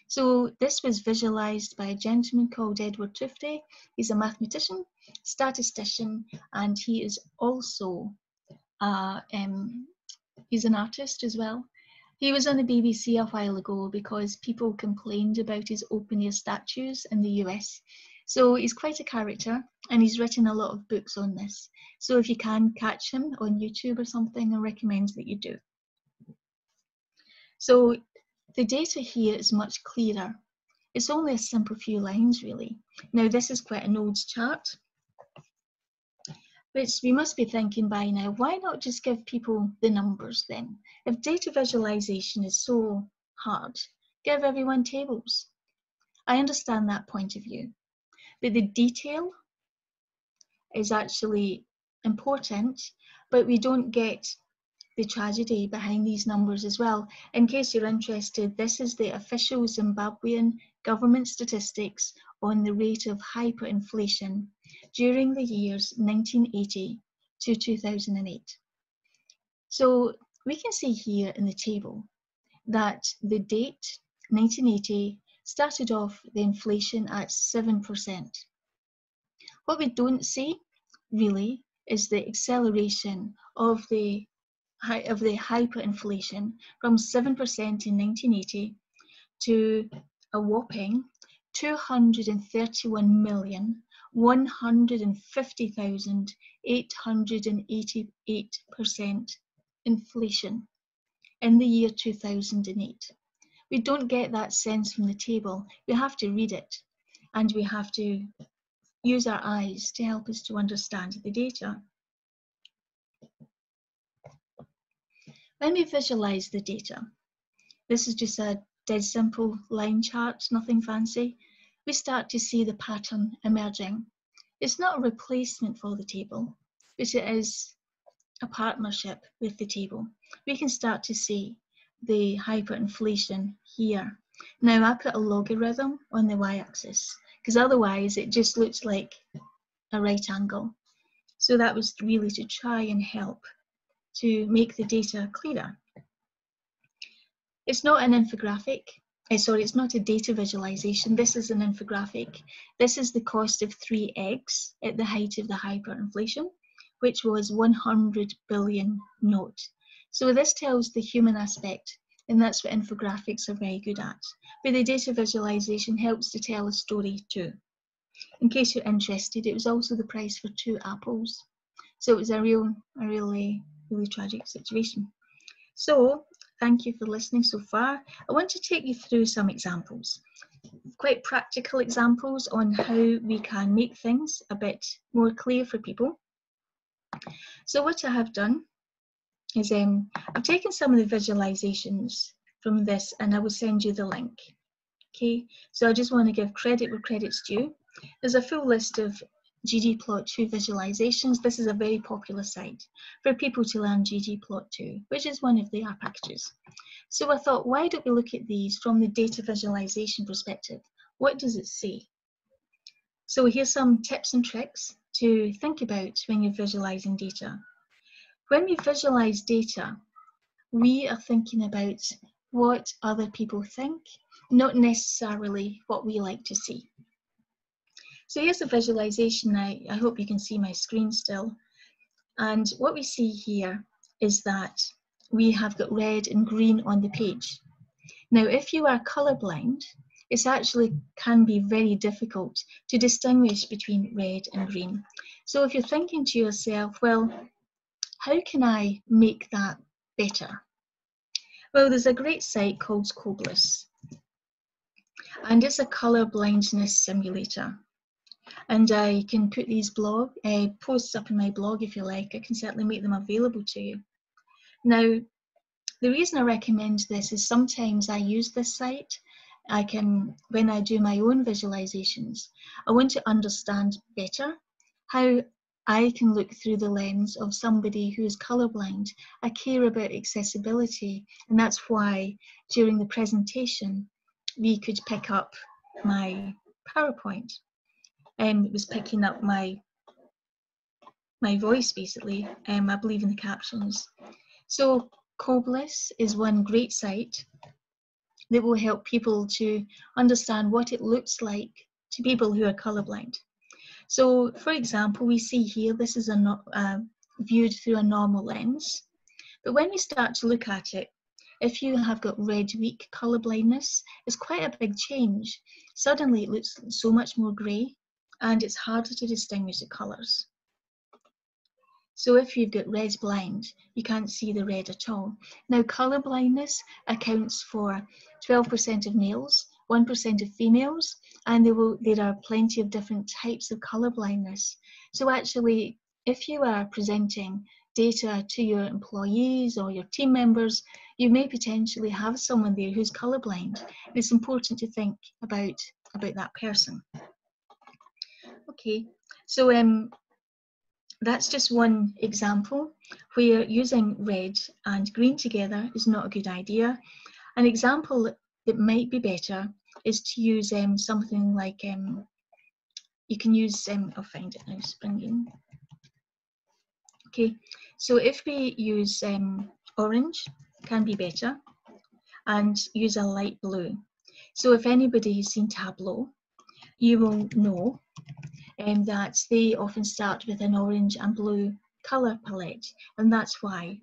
So this was visualized by a gentleman called Edward Tufte. He's a mathematician, statistician, and he is also he's an artist as well. He was on the BBC a while ago because people complained about his open-air statues in the US. So he's quite a character, and he's written a lot of books on this. So if you can catch him on YouTube or something, I recommend that you do. So the data here is much clearer. It's only a simple few lines, really. Now, this is quite an old chart, which we must be thinking by now, why not just give people the numbers then? If data visualization is so hard, give everyone tables. I understand that point of view, but the detail is actually important, but we don't get the tragedy behind these numbers as well. In case you're interested, this is the official Zimbabwean government statistics on the rate of hyperinflation during the years 1980 to 2008. So we can see here in the table that the date 1980 started off the inflation at 7%. What we don't see really is the acceleration of the hyperinflation from 7% in 1980 to a whopping 231,150,888% inflation in the year 2008. We don't get that sense from the table. We have to read it, and we have to use our eyes to help us to understand the data. When we visualize the data, this is just a dead simple line chart, nothing fancy. We start to see the pattern emerging. It's not a replacement for the table, but it is a partnership with the table. We can start to see the hyperinflation here. Now I put a logarithm on the y-axis because otherwise it just looks like a right angle. So that was really to try and help to make the data clearer. It's not an infographic. Sorry, it's not a data visualization. This is an infographic. This is the cost of 3 eggs at the height of the hyperinflation, which was 100 billion NOK. So this tells the human aspect, and that's what infographics are very good at. But the data visualization helps to tell a story too. In case you're interested, it was also the price for 2 apples. So it was a really tragic situation. So thank you for listening so far. I want to take you through some examples, quite practical examples on how we can make things a bit more clear for people. So what I have done is I've taken some of the visualizations from this, and I will send you the link. Okay, so I just want to give credit where credit's due. There's a full list of ggplot2 visualizations. This is a very popular site for people to learn ggplot2, which is one of the R packages. So I thought, why don't we look at these from the data visualization perspective? What does it say? So here's some tips and tricks to think about when you're visualizing data. When we visualize data, we are thinking about what other people think, not necessarily what we like to see. So here's a visualization. I hope you can see my screen still. And what we see here is that we have got red and green on the page. Now, if you are colorblind, it actually can be very difficult to distinguish between red and green. So if you're thinking to yourself, well, how can I make that better? Well, there's a great site called Corpus, and it's a color blindness simulator. And I can put these posts up in my blog if you like. I can certainly make them available to you. Now, the reason I recommend this is sometimes I use this site. When I do my own visualizations, I want to understand better how I can look through the lens of somebody who is colorblind. I care about accessibility, and that's why during the presentation we could pick up my PowerPoint. It was picking up my voice, basically, I believe, in the captions. So Coblis is one great site that will help people to understand what it looks like to people who are colourblind. So, for example, we see here, this is viewed through a normal lens. But when we start to look at it, if you have got red weak colour blindness, it's quite a big change. Suddenly it looks so much more grey, and it's harder to distinguish the colours. So if you've got red blind, you can't see the red at all. Now, colour blindness accounts for 12% of males, 1% of females, and there are plenty of different types of colour blindness. So actually, if you are presenting data to your employees or your team members, you may potentially have someone there who's colourblind. It's important to think about that person. Okay, so that's just one example where using red and green together is not a good idea. An example that might be better is to use something like, you can use, I'll find it now, springing. Okay, so if we use orange, can be better, and use a light blue. So if anybody has seen Tableau, you will know that they often start with an orange and blue colour palette, and that's why.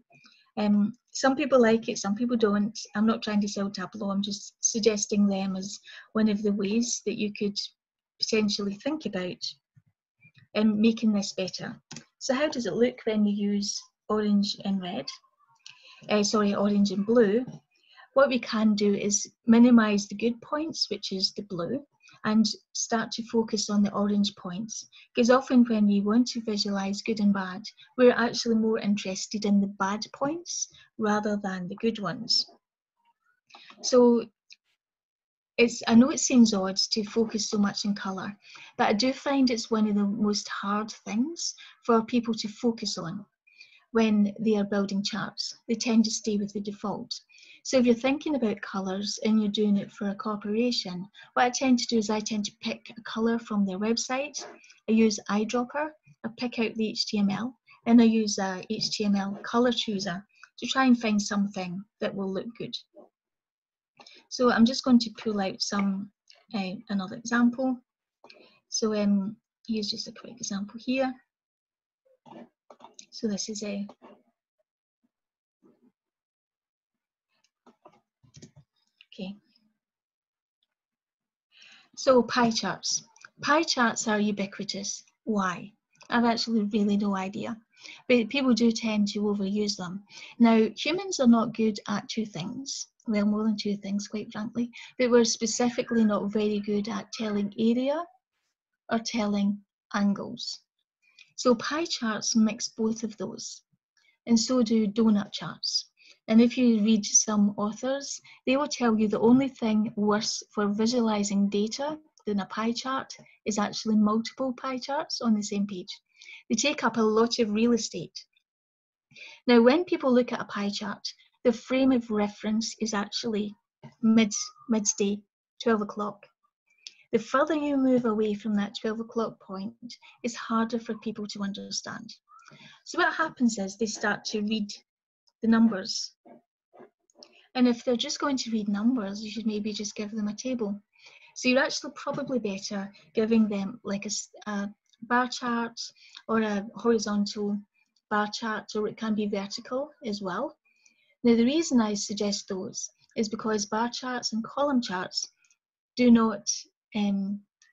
Some people like it, some people don't. I'm not trying to sell Tableau, I'm just suggesting them as one of the ways that you could potentially think about making this better. So how does it look when you use orange and red? Orange and blue. What we can do is minimise the good points, which is the blue, and start to focus on the orange points. Because often when we want to visualise good and bad, we're actually more interested in the bad points rather than the good ones. So I know it seems odd to focus so much on colour, but I do find it's one of the most hard things for people to focus on when they are building charts. They tend to stay with the default. So if you're thinking about colours and you're doing it for a corporation, what I tend to do is I tend to pick a colour from their website. I use eyedropper, I pick out the HTML, and I use a HTML colour chooser to try and find something that will look good. So I'm just going to pull out another example. So here's just a quick example here. So this is okay. So pie charts. Pie charts are ubiquitous. Why? I've actually really no idea. But people do tend to overuse them. Now, humans are not good at two things. Well, more than two things, quite frankly. But we're specifically not very good at telling area or telling angles. So pie charts mix both of those. And so do donut charts. And if you read some authors, they will tell you the only thing worse for visualizing data than a pie chart is actually multiple pie charts on the same page. They take up a lot of real estate. Now, when people look at a pie chart, the frame of reference is actually midday, 12 o'clock. The further you move away from that 12 o'clock point, it's harder for people to understand. So what happens is they start to read the numbers. And if they're just going to read numbers, you should maybe just give them a table. So you're actually probably better giving them like a bar chart or a horizontal bar chart, or it can be vertical as well. Now, the reason I suggest those is because bar charts and column charts do not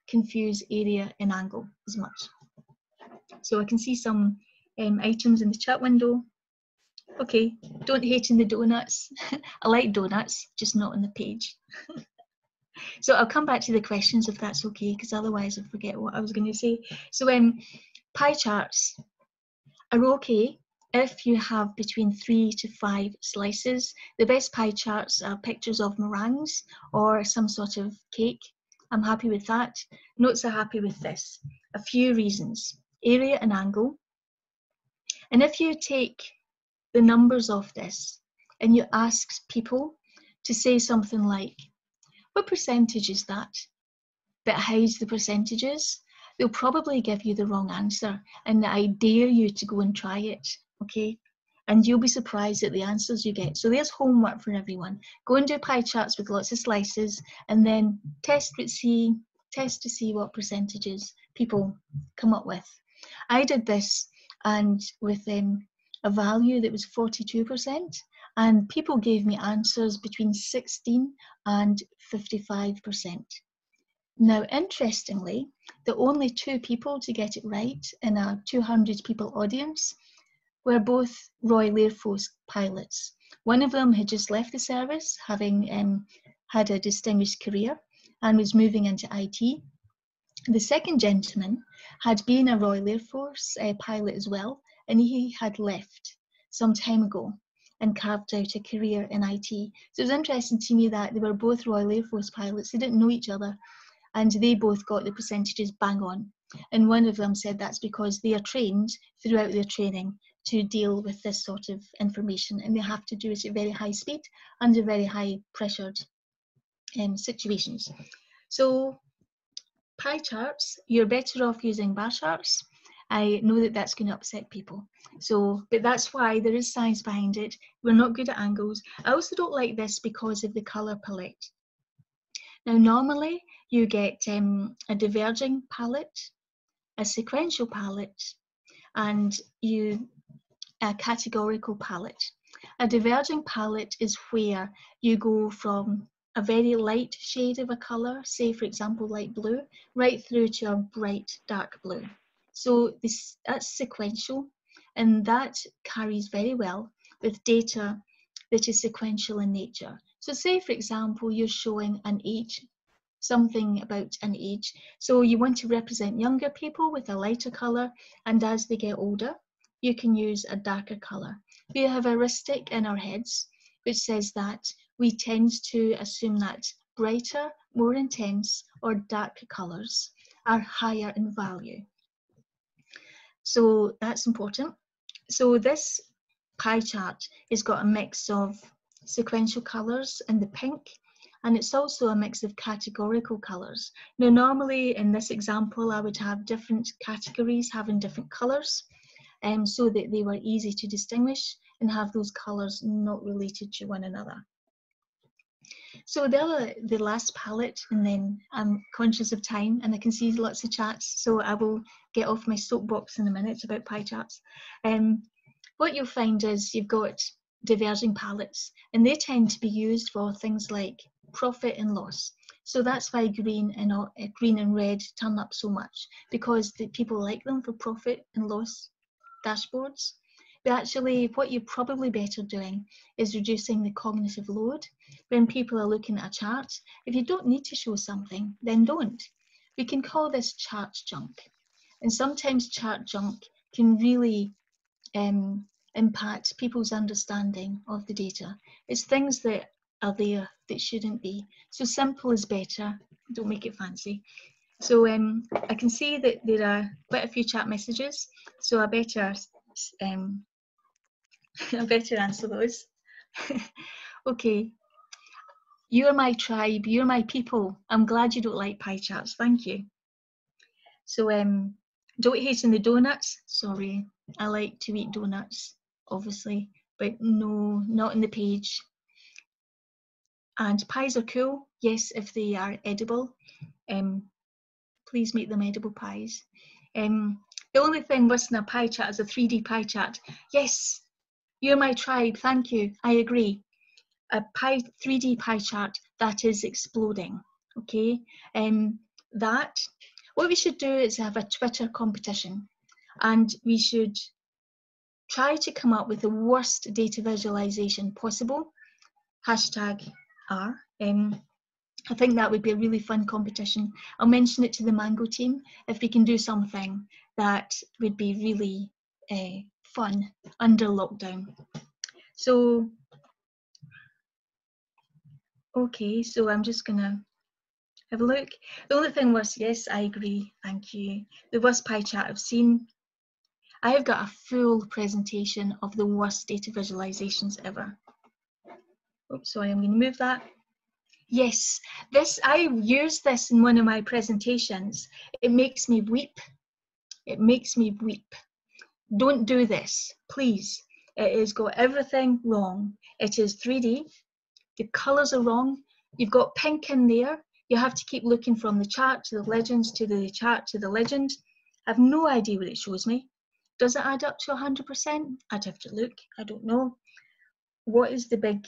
confuse area and angle as much. So I can see some items in the chat window. Okay, don't hate in the donuts. I like donuts, just not on the page. So I'll come back to the questions if that's okay, because otherwise I forget what I was going to say. So pie charts are okay if you have between 3 to 5 slices. The best pie charts are pictures of meringues or some sort of cake. I'm happy with that. Notes are happy with this. A few reasons: area and angle. And if you take the numbers of this and you ask people to say something like, what percentage is that? but hides the percentages, they'll probably give you the wrong answer, and I dare you to go and try it, okay? And you'll be surprised at the answers you get. So there's homework for everyone. Go and do pie charts with lots of slices, and then test to see what percentages people come up with. I did this, and with a value that was 42%, and people gave me answers between 16 and 55%. Now, interestingly, the only 2 people to get it right in a 200 people audience were both Royal Air Force pilots. One of them had just left the service, having had a distinguished career, and was moving into IT. The second gentleman had been a Royal Air Force pilot as well, and he had left some time ago and carved out a career in IT. So it was interesting to me that they were both Royal Air Force pilots. They didn't know each other, and they both got the percentages bang on. And one of them said that's because they are trained throughout their training to deal with this sort of information, and they have to do it at very high speed under very high pressured situations. So pie charts, you're better off using bar charts. I know that that's going to upset people. So, but that's why there is science behind it. We're not good at angles. I also don't like this because of the colour palette. Now, normally you get a diverging palette, a sequential palette, and a categorical palette. A diverging palette is where you go from a very light shade of a colour, say for example light blue, right through to a bright dark blue. So that's sequential, and that carries very well with data that is sequential in nature. So say for example you're showing an age, something about an age. So you want to represent younger people with a lighter colour, and as they get older, you can use a darker colour. We have a heuristic in our heads which says that we tend to assume that brighter, more intense, or darker colours are higher in value. So that's important. So this pie chart has got a mix of sequential colours in the pink, and it's also a mix of categorical colours. Now, normally in this example, I would have different categories having different colours, so that they were easy to distinguish and have those colours not related to one another. So the last palette, and then I'm conscious of time and I can see lots of chats, so I will get off my soapbox in a minute about pie charts. What you'll find is you've got diverging palettes, and they tend to be used for things like profit and loss. So that's why green and red turn up so much, because the people like them for profit and loss dashboards. But actually what you're probably better doing is reducing the cognitive load when people are looking at a chart. If you don't need to show something, then don't. We can call this chart junk, and sometimes chart junk can really impact people's understanding of the data. It's things that are there that shouldn't be. So simple is better, don't make it fancy. So I can see that there are quite a few chat messages, so I better answer those. Okay, you're my tribe, you're my people. I'm glad you don't like pie charts, thank you. So don't hate in the donuts. Sorry, I like to eat donuts, obviously, but no, not in the page. And pies are cool, yes, if they are edible. Please make them edible pies. The only thing worse than a pie chart is a 3D pie chart. Yes, you're my tribe, thank you, I agree. A 3D pie chart that is exploding, okay? What we should do is have a Twitter competition, and we should try to come up with the worst data visualization possible, #R. I think that would be a really fun competition. I'll mention it to the Mango team if we can do something that would be really fun under lockdown. So, okay, so I'm just gonna have a look. The only thing was, yes, I agree, thank you. The worst pie chart I've seen. I have got a full presentation of the worst data visualizations ever. Oops, sorry, I'm gonna move that. Yes, I use this in one of my presentations. It makes me weep. It makes me weep. Don't do this, please. It has got everything wrong. It is 3D. The colours are wrong. You've got pink in there. You have to keep looking from the chart to the legends to the chart to the legend. I have no idea what it shows me. Does it add up to 100%? I'd have to look. I don't know. What is the big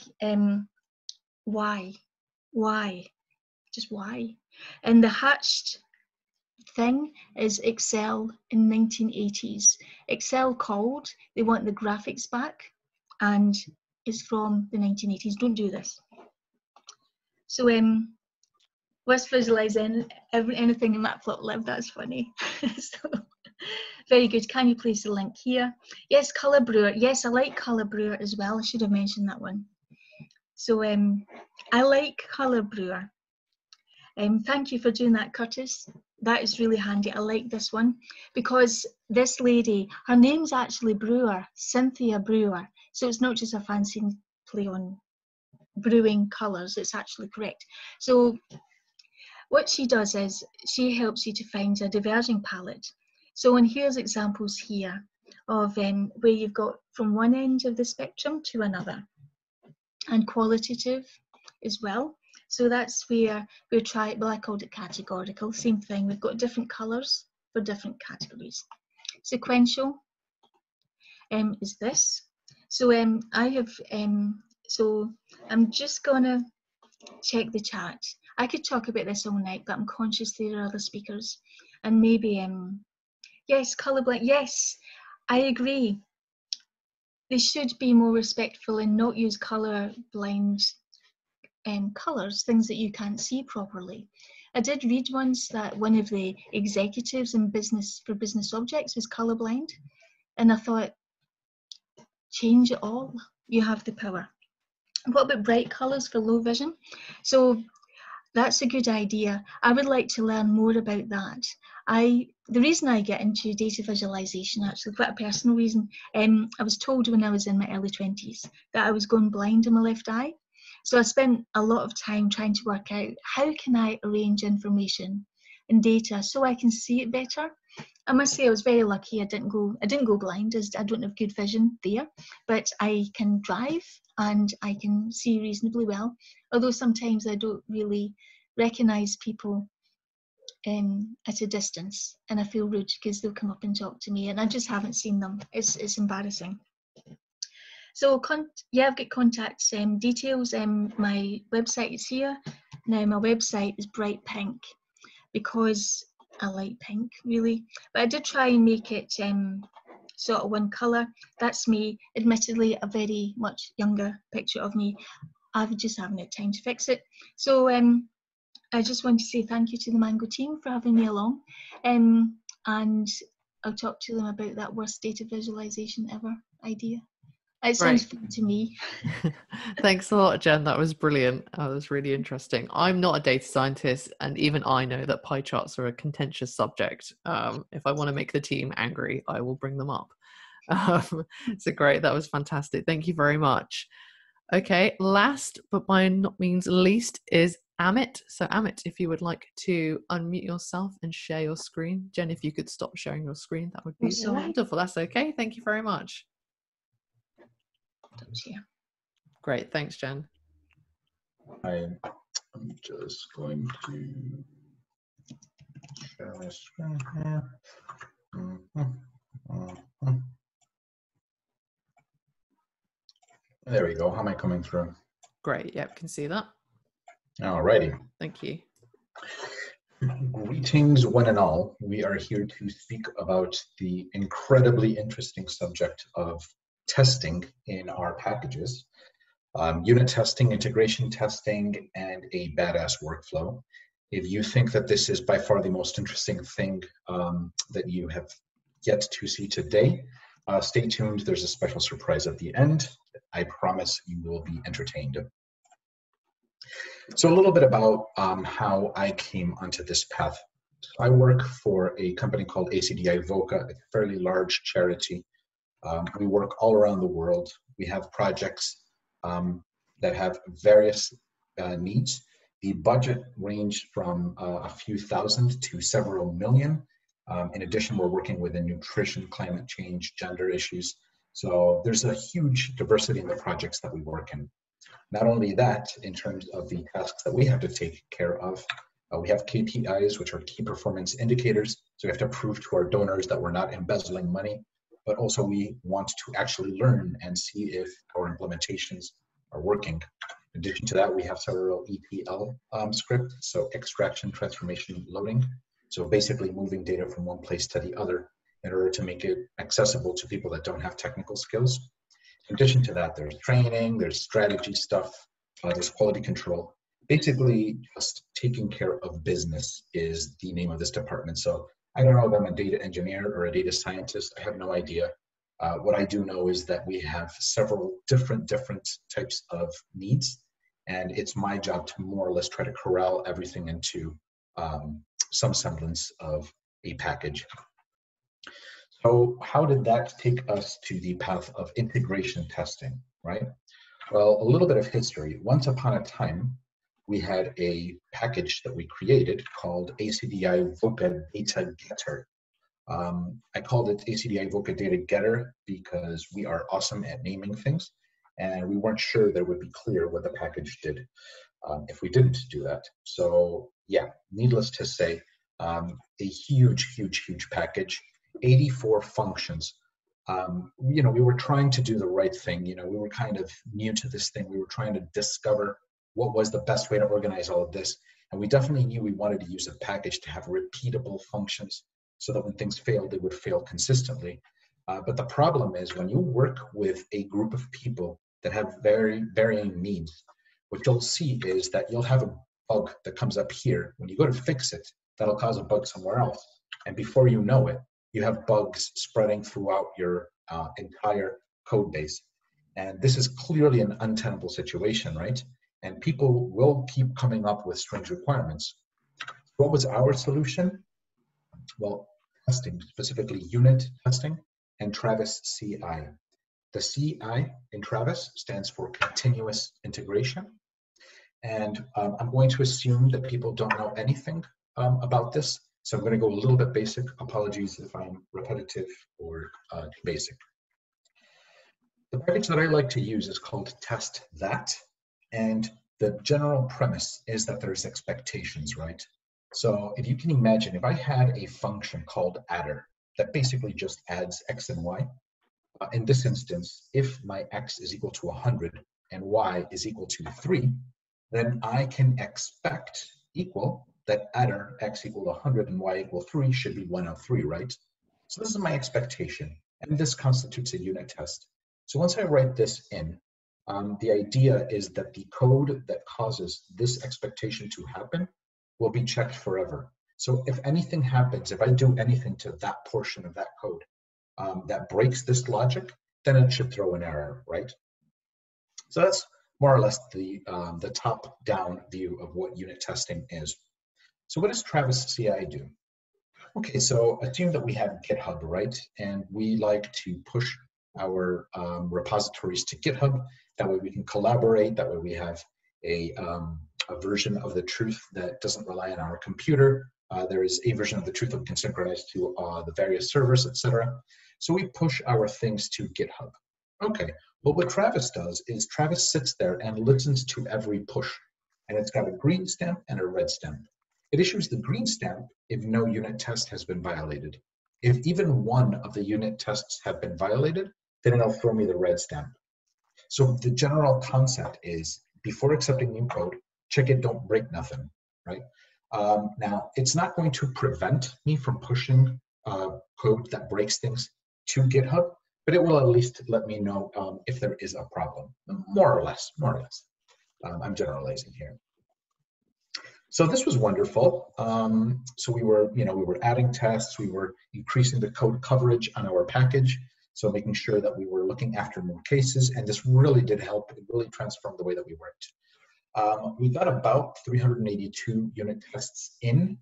why? Why? Just why? And the hatched thing is Excel in 1980s. Excel called, they want the graphics back, and it's from the 1980s. Don't do this. So let's visualize anything in Matplotlib. That's funny. So, very good. Can you place the link here? Yes, Colour Brewer. Yes, I like Colour Brewer as well. I should have mentioned that one. So I like Colour Brewer. Thank you for doing that, Curtis. That is really handy. I like this one because this lady, her name's actually Brewer, Cynthia Brewer. So it's not just a fancy play on brewing colours, it's actually correct. So what she does is she helps you to find a diverging palette. So and here's examples here of where you've got from one end of the spectrum to another, and qualitative as well. So that's where we try, well, I called it categorical, same thing. We've got different colours for different categories. Sequential is this. So I have, so I'm just gonna check the chat. I could talk about this all night, but I'm conscious there are other speakers. And maybe, yes, colourblind, yes, I agree. They should be more respectful and not use colour-blind colours, things that you can't see properly. I did read once that one of the executives in business for business objects was colourblind, and I thought, change it all. You have the power. What about bright colours for low vision? So that's a good idea. I would like to learn more about that. The reason I get into data visualization, actually quite a personal reason, I was told when I was in my early 20s that I was going blind in my left eye. So I spent a lot of time trying to work out how can I arrange information and data so I can see it better. I must say I was very lucky. I didn't go blind, as I don't have good vision there, but I can drive and I can see reasonably well. Although sometimes I don't really recognise people at a distance, and I feel rude because they'll come up and talk to me, and I just haven't seen them. It's embarrassing. So yeah, I've got contact details. My website is here. Now my website is bright pink because I like pink really, but I did try and make it sort of one colour. That's me, admittedly a very much younger picture of me. I just haven't had time to fix it. So I just want to say thank you to the Mango team for having me along, and I'll talk to them about that worst data visualization ever idea. It sounds fun to me. Thanks a lot, Jen. That was brilliant. That was really interesting. I'm not a data scientist, and even I know that pie charts are a contentious subject. If I want to make the team angry, I will bring them up. So great. That was fantastic. Thank you very much. Okay, last but by no means least is Amit. So Amit, if you would like to unmute yourself and share your screen. Jen, if you could stop sharing your screen, that would be wonderful. That's okay. Thank you very much. Great, thanks, Jen. I'm just going to share my screen here. There we go. How am I coming through? Great, yep, can see that. Alrighty. Thank you. Greetings, one and all. We are here to speak about the incredibly interesting subject of testing in our packages. Unit testing, integration testing, and a badass workflow. If you think that this is by far the most interesting thing that you have yet to see today, stay tuned. There's a special surprise at the end. I promise you will be entertained. So a little bit about how I came onto this path. I work for a company called ACDI VOCA, a fairly large charity. We work all around the world. We have projects that have various needs. The budget ranged from a few thousand to several million. In addition, we're working within nutrition, climate change, gender issues. So there's a huge diversity in the projects that we work in. Not only that, in terms of the tasks that we have to take care of, we have KPIs, which are key performance indicators. So we have to prove to our donors that we're not embezzling money, but also we want to actually learn and see if our implementations are working. In addition to that, we have several ETL scripts, so extraction, transformation, loading. So basically moving data from one place to the other in order to make it accessible to people that don't have technical skills. In addition to that, there's training, there's strategy stuff, there's quality control. Basically, just taking care of business is the name of this department. So I don't know if I'm a data engineer or a data scientist. I have no idea. What I do know is that we have several different types of needs, and it's my job to more or less try to corral everything into some semblance of a package. So how did that take us to the path of integration testing, right? Well, a little bit of history. Once upon a time, we had a package that we created called ACDI Voca Data Getter. I called it ACDI Voca Data Getter because we are awesome at naming things, and we weren't sure that it would be clear what the package did if we didn't do that. So yeah, needless to say, a huge package, 84 functions. You know, we were trying to do the right thing. You know, we were kind of new to this thing. We were trying to discover what was the best way to organize all of this. And we definitely knew we wanted to use a package to have repeatable functions so that when things failed, they would fail consistently. But the problem is when you work with a group of people that have very varying needs, what you'll see is that you'll have a bug that comes up here. When you go to fix it, that'll cause a bug somewhere else. And before you know it, you have bugs spreading throughout your entire code base. And this is clearly an untenable situation, right? And people will keep coming up with strange requirements. What was our solution? Well, testing, specifically unit testing and Travis CI. The CI in Travis stands for continuous integration. And I'm going to assume that people don't know anything about this. So I'm going to go a little bit basic. Apologies if I'm repetitive or too basic. The package that I like to use is called test that. And the general premise is that there's expectations, right? So if you can imagine, if I had a function called adder that basically just adds x and y, in this instance, if my x is equal to 100 and y is equal to 3, then I can expect equal that adder x equal 100 and y equal 3 should be 103, right? So this is my expectation, and this constitutes a unit test. So once I write this in, the idea is that the code that causes this expectation to happen will be checked forever. So if anything happens, if I do anything to that portion of that code that breaks this logic, then it should throw an error, right? So that's more or less the top-down view of what unit testing is. So what does Travis CI do? Okay, so assume that we have GitHub, right? And we like to push our repositories to GitHub. That way we can collaborate. That way we have a version of the truth that doesn't rely on our computer. There is a version of the truth that we can synchronize to the various servers, etc. So we push our things to GitHub. Okay, well what Travis does is Travis sits there and listens to every push. And it's got a green stamp and a red stamp. It issues the green stamp if no unit test has been violated. If even one of the unit tests have been violated, then it'll throw me the red stamp. So the general concept is before accepting new code, check it, don't break nothing, right? Now, it's not going to prevent me from pushing code that breaks things to GitHub, but it will at least let me know if there is a problem, more or less. I'm generalizing here. So this was wonderful. So we were adding tests, we were increasing the code coverage on our package, so making sure that we were looking after more cases, and this really did help. It really transformed the way that we worked. We got about 382 unit tests in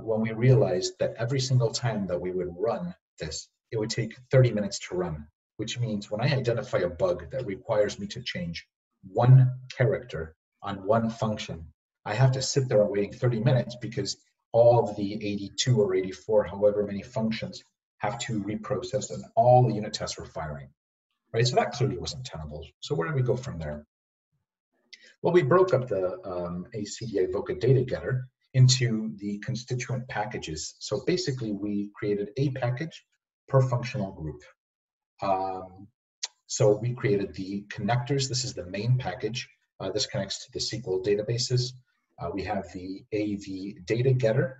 when we realized that every single time that we would run this, it would take 30 minutes to run, which means when I identify a bug that requires me to change one character on one function, I have to sit there waiting 30 minutes because all of the 82 or 84, however many functions, have to reprocess, and all the unit tests were firing, right? So that clearly wasn't tenable. So where did we go from there? Well, we broke up the ACDA Voca data getter into the constituent packages. So basically, we created a package per functional group. So we created the connectors. This is the main package. This connects to the SQL databases. We have the AV data getter,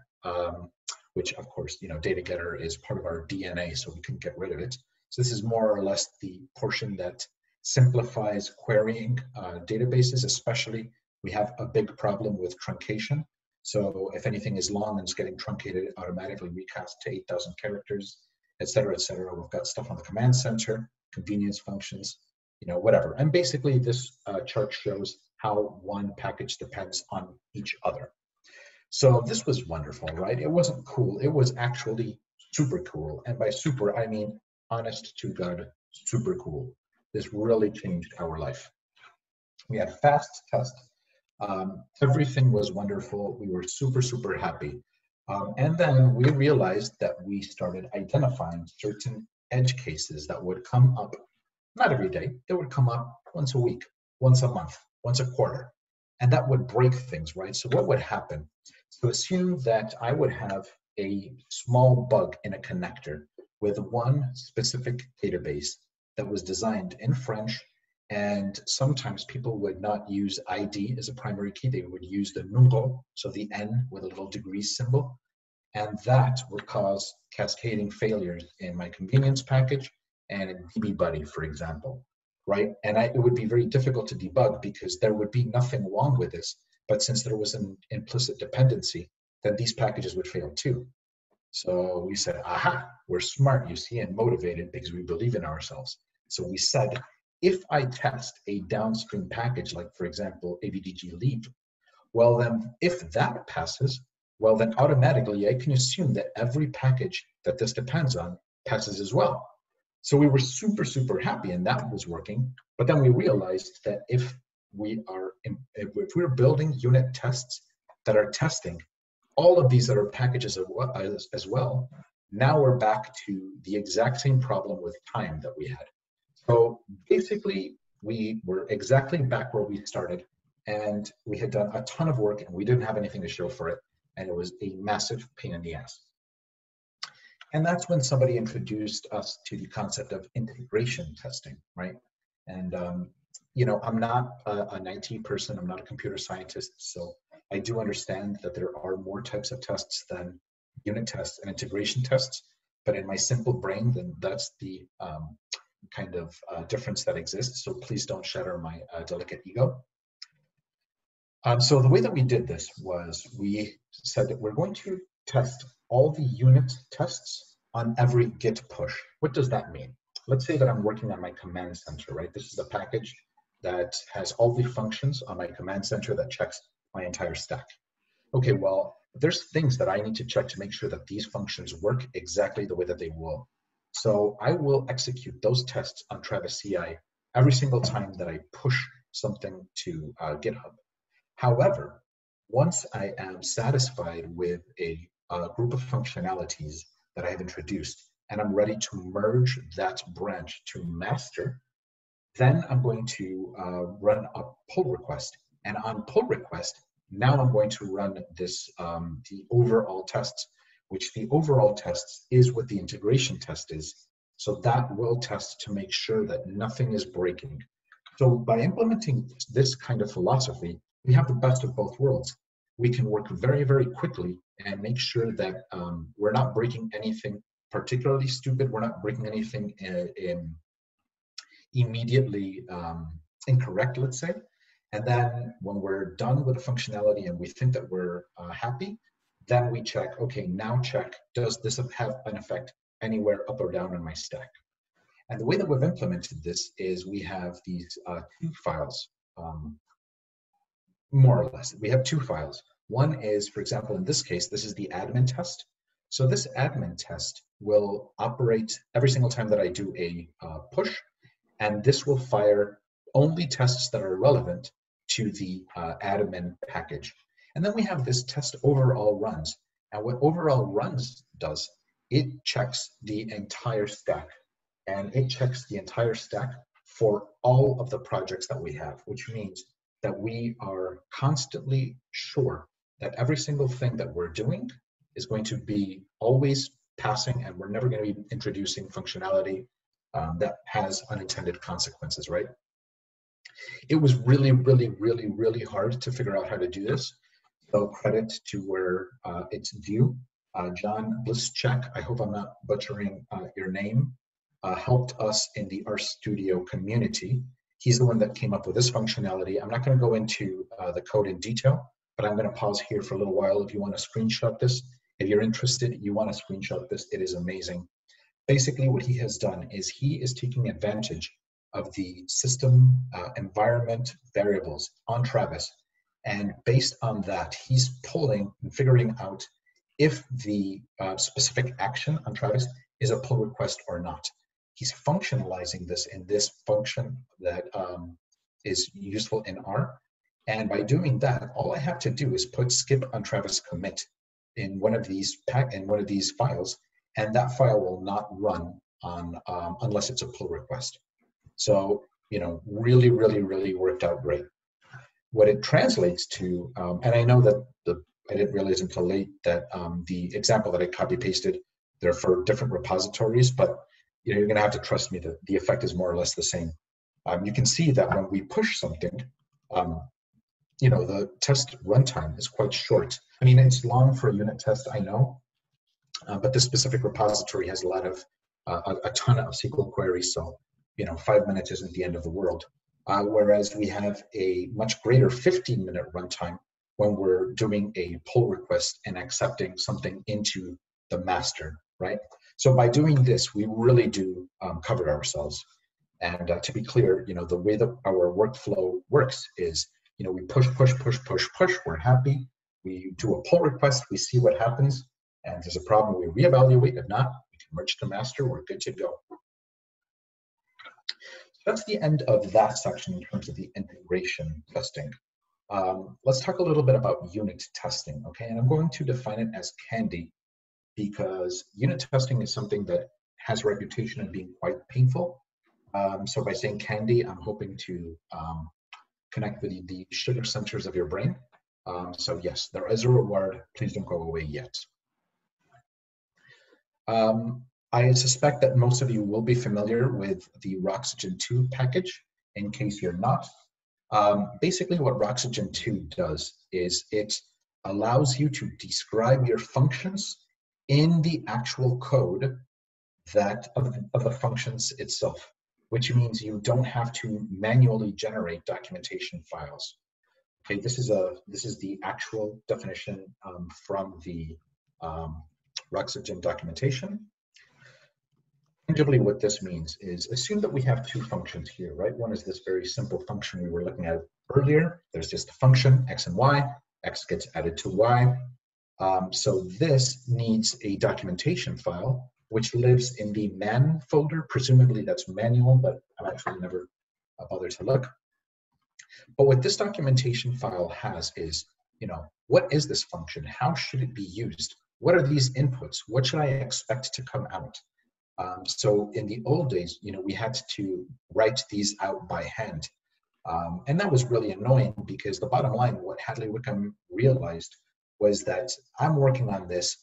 which of course, data getter is part of our DNA, so we couldn't get rid of it. So this is more or less the portion that simplifies querying databases, especially. We have a big problem with truncation. So if anything is long and it's getting truncated, it automatically recast to 8,000 characters, et cetera, et cetera. We've got stuff on the command center, convenience functions, whatever. And basically this chart shows how one package depends on each other. So this was wonderful, right? It wasn't cool. It was actually super cool. And by super, I mean honest to God, super cool. This really changed our life. We had fast tests. Everything was wonderful. We were super, super happy. And then we realized that we started identifying certain edge cases that would come up, not every day, they would come up once a week, once a month, once a quarter, and that would break things, right? So what would happen? So assume that I would have a small bug in a connector with one specific database that was designed in French, and sometimes people would not use ID as a primary key. They would use the numero, so the N with a little degree symbol, and that would cause cascading failures in my convenience package and in dbBuddy, for example, right? And it would be very difficult to debug because there would be nothing wrong with this, but since there was an implicit dependency, then these packages would fail too. So we said, aha, we're smart, you see, and motivated because we believe in ourselves. So we said, if I test a downstream package, like for example, avdg leave, well then, if that passes, well then automatically I can assume that every package that this depends on passes as well. So we were super, super happy and that was working. But then we realized that if we're building unit tests that are testing all of these other packages as well, now we're back to the exact same problem with time that we had. So basically, we were exactly back where we started, and we had done a ton of work and we didn't have anything to show for it. And it was a massive pain in the ass. And that's when somebody introduced us to the concept of integration testing, right? And, I'm not an IT person, I'm not a computer scientist, so I do understand that there are more types of tests than unit tests and integration tests, but in my simple brain, then that's the kind of difference that exists. So please don't shatter my delicate ego. So the way that we did this was we said that we're going to test all the unit tests on every git push. What does that mean? Let's say that I'm working on my command center, right? This is a package that has all the functions on my command center that checks my entire stack. Okay, well, there's things that I need to check to make sure that these functions work exactly the way that they will. So I will execute those tests on Travis CI every single time that I push something to GitHub. However, once I am satisfied with a group of functionalities that I have introduced and I'm ready to merge that branch to master, then I'm going to run a pull request. And on pull request, now I'm going to run this, the overall tests, which the overall tests is what the integration test is. So that will test to make sure that nothing is breaking. So by implementing this kind of philosophy, we have the best of both worlds. We can work very, very quickly and make sure that we're not breaking anything particularly stupid. We're not breaking anything immediately incorrect, let's say. And then when we're done with the functionality and we think that we're happy, then we check, okay, now check, does this have an effect anywhere up or down in my stack? And the way that we've implemented this is we have these two files, more or less. We have two files. One is, for example, in this case, this is the admin test. So this admin test will operate every single time that I do a push, and this will fire only tests that are relevant to the admin package. And then we have this test overall runs. And what overall runs does, it checks the entire stack. And it checks the entire stack for all of the projects that we have, which means that we are constantly sure that every single thing that we're doing is going to be always passing, and we're never going to be introducing functionality that has unintended consequences, right? It was really, really, really, really hard to figure out how to do this. So credit to where it's due. John Blischek, I hope I'm not butchering your name, helped us in the RStudio community. He's the one that came up with this functionality. I'm not going to go into the code in detail, but I'm going to pause here for a little while. If you want to screenshot this, if you're interested, you want to screenshot this, it is amazing. Basically, what he has done is he is taking advantage of the system environment variables on Travis. And based on that, he's pulling and figuring out if the specific action on Travis is a pull request or not. He's functionalizing this in this function that is useful in R. And by doing that, all I have to do is put skip on Travis commit in one of these files, and that file will not run on unless it's a pull request. So, you know, really, really, really worked out great. What it translates to, and I know that I didn't realize until late that the example that I copy pasted, they're for different repositories, but you know, you're gonna have to trust me that the effect is more or less the same. You can see that when we push something, you know, the test runtime is quite short. I mean, it's long for a unit test, I know, but this specific repository has a lot of, a ton of SQL queries, so, you know, 5 minutes isn't the end of the world. Whereas we have a much greater 15-minute runtime when we're doing a pull request and accepting something into the master, right? So by doing this, we really do cover ourselves. And to be clear, you know, the way that our workflow works is, you know, we push, push, push, push, push, we're happy. We do a pull request, we see what happens. And if there's a problem, we reevaluate. If not, we can merge to master, we're good to go. That's the end of that section in terms of the integration testing. Let's talk a little bit about unit testing, okay? And I'm going to define it as candy because unit testing is something that has a reputation of being quite painful. So by saying candy, I'm hoping to connect with the sugar centers of your brain. So yes, there is a reward. Please don't go away yet. I suspect that most of you will be familiar with the Roxygen 2 package. In case you're not, basically what Roxygen 2 does is it allows you to describe your functions in the actual code that of the functions itself, which means you don't have to manually generate documentation files. Okay, this is the actual definition from the Roxygen documentation. Tangibly, what this means is assume that we have two functions here, right? One is this very simple function we were looking at earlier. There's just a function, x and y. X gets added to y. So this needs a documentation file, which lives in the man folder. Presumably that's manual, but I've actually never bothered to look. But what this documentation file has is, you know, what is this function? How should it be used? What are these inputs? What should I expect to come out? So in the old days, you know, we had to write these out by hand. And that was really annoying because the bottom line, what Hadley Wickham realized was that I'm working on this,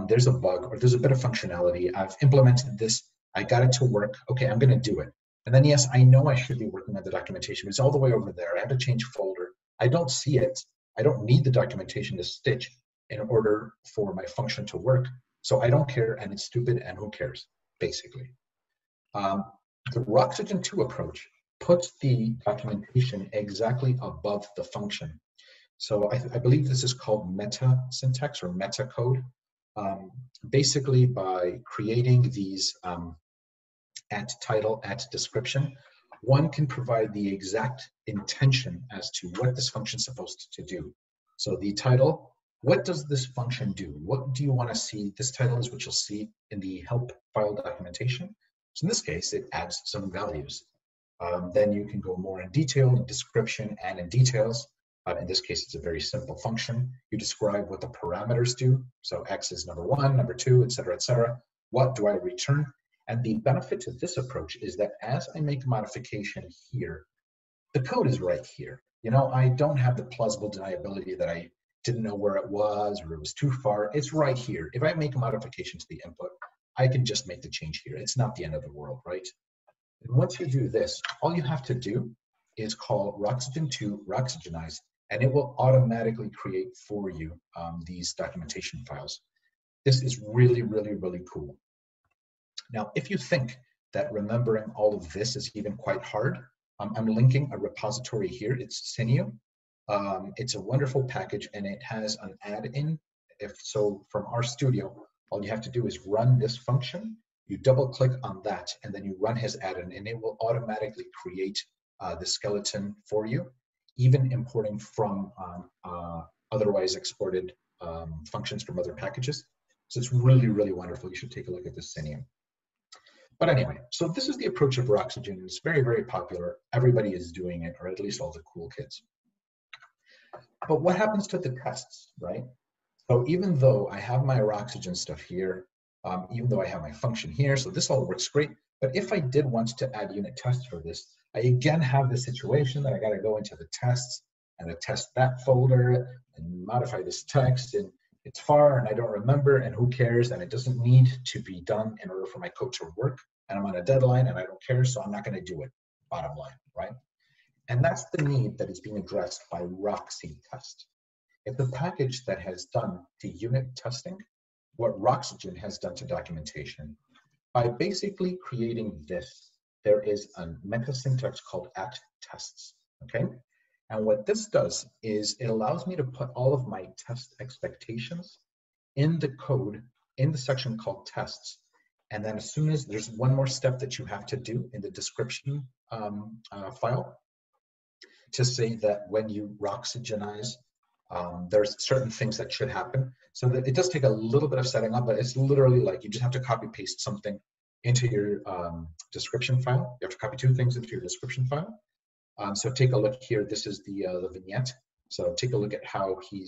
there's a bug or there's a bit of functionality, I've implemented this, I got it to work, okay, I'm gonna do it. And then yes, I know I should be working on the documentation, it's all the way over there, I have to change folder, I don't see it, I don't need the documentation to stitch in order for my function to work, so I don't care and it's stupid and who cares, basically. The Roxygen 2 approach puts the documentation exactly above the function. So I believe this is called meta syntax or meta code. Basically, by creating these at title, at description, one can provide the exact intention as to what this function is supposed to do. So the title, what does this function do? What do you want to see? This title is what you'll see in the help file documentation. So in this case, it adds some values. Then you can go more in detail, in description, and in details. In this case, it's a very simple function. You describe what the parameters do. So X is number 1, number 2, et cetera, et cetera. What do I return? And the benefit to this approach is that as I make a modification here, the code is right here. You know, I don't have the plausible deniability that I didn't know where it was or it was too far. It's right here. If I make a modification to the input, I can just make the change here. It's not the end of the world, right? And once you do this, all you have to do is call Roxygen2 Roxygenize, and it will automatically create for you these documentation files. This is really, really, really cool. Now, if you think that remembering all of this is even quite hard, I'm linking a repository here. It's Sinew. It's a wonderful package, and it has an add-in. So from RStudio, all you have to do is run this function. You double-click on that, and then you run his add-in, and it will automatically create the skeleton for you, even importing from otherwise exported functions from other packages. So it's really, really wonderful. You should take a look at this Sinew. But anyway, so this is the approach of Roxygen. It's very, very popular. Everybody is doing it, or at least all the cool kids. But what happens to the tests, right? So even though I have my Roxygen stuff here, even though I have my function here, so this all works great. But if I did want to add unit tests for this, I again have the situation that I got to go into the tests and test that folder and modify this text, and it's far and I don't remember, and who cares, and it doesn't need to be done in order for my code to work, and I'm on a deadline and I don't care, so I'm not going to do it, bottom line, right? And that's the need that is being addressed by Roxy Test. It's a package that has done to unit testing what Roxygen has done to documentation. By basically creating this, there is a meta syntax called @tests, okay? And what this does is it allows me to put all of my test expectations in the code, in the section called tests. And then as soon as there's one more step that you have to do in the description file to say that when you Roxygenize, there's certain things that should happen. So that it does take a little bit of setting up, but it's literally like you just have to copy paste something into your description file. You have to copy 2 things into your description file. So take a look here. This is the vignette. So take a look at how he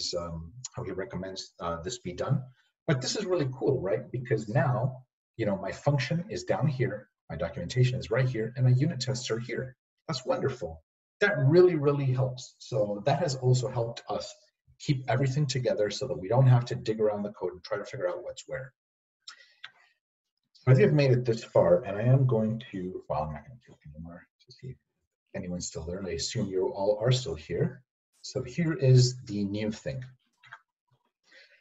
recommends this be done. But this is really cool, right? Because now, you know, my function is down here, my documentation is right here, and my unit tests are here. That's wonderful. That really, really helps. So that has also helped us keep everything together so that we don't have to dig around the code and try to figure out what's where. So I think I've made it this far, and I am going to, well, I'm not going to click anymore to see if anyone's still there, and I assume you all are still here. So here is the new thing.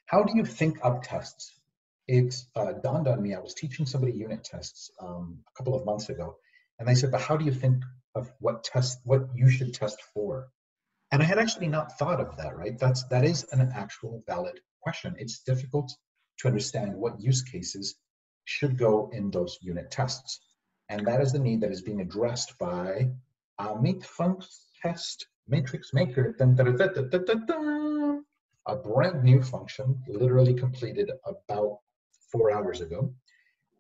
How do you think up tests? It dawned on me, I was teaching somebody unit tests a couple of months ago, and they said, but how do you think of what you should test for? And I had actually not thought of that, right? That is an actual valid question. It's difficult to understand what use cases should go in those unit tests. And that is the need that is being addressed by meet func test matrix maker, a brand new function, literally completed about 4 hours ago.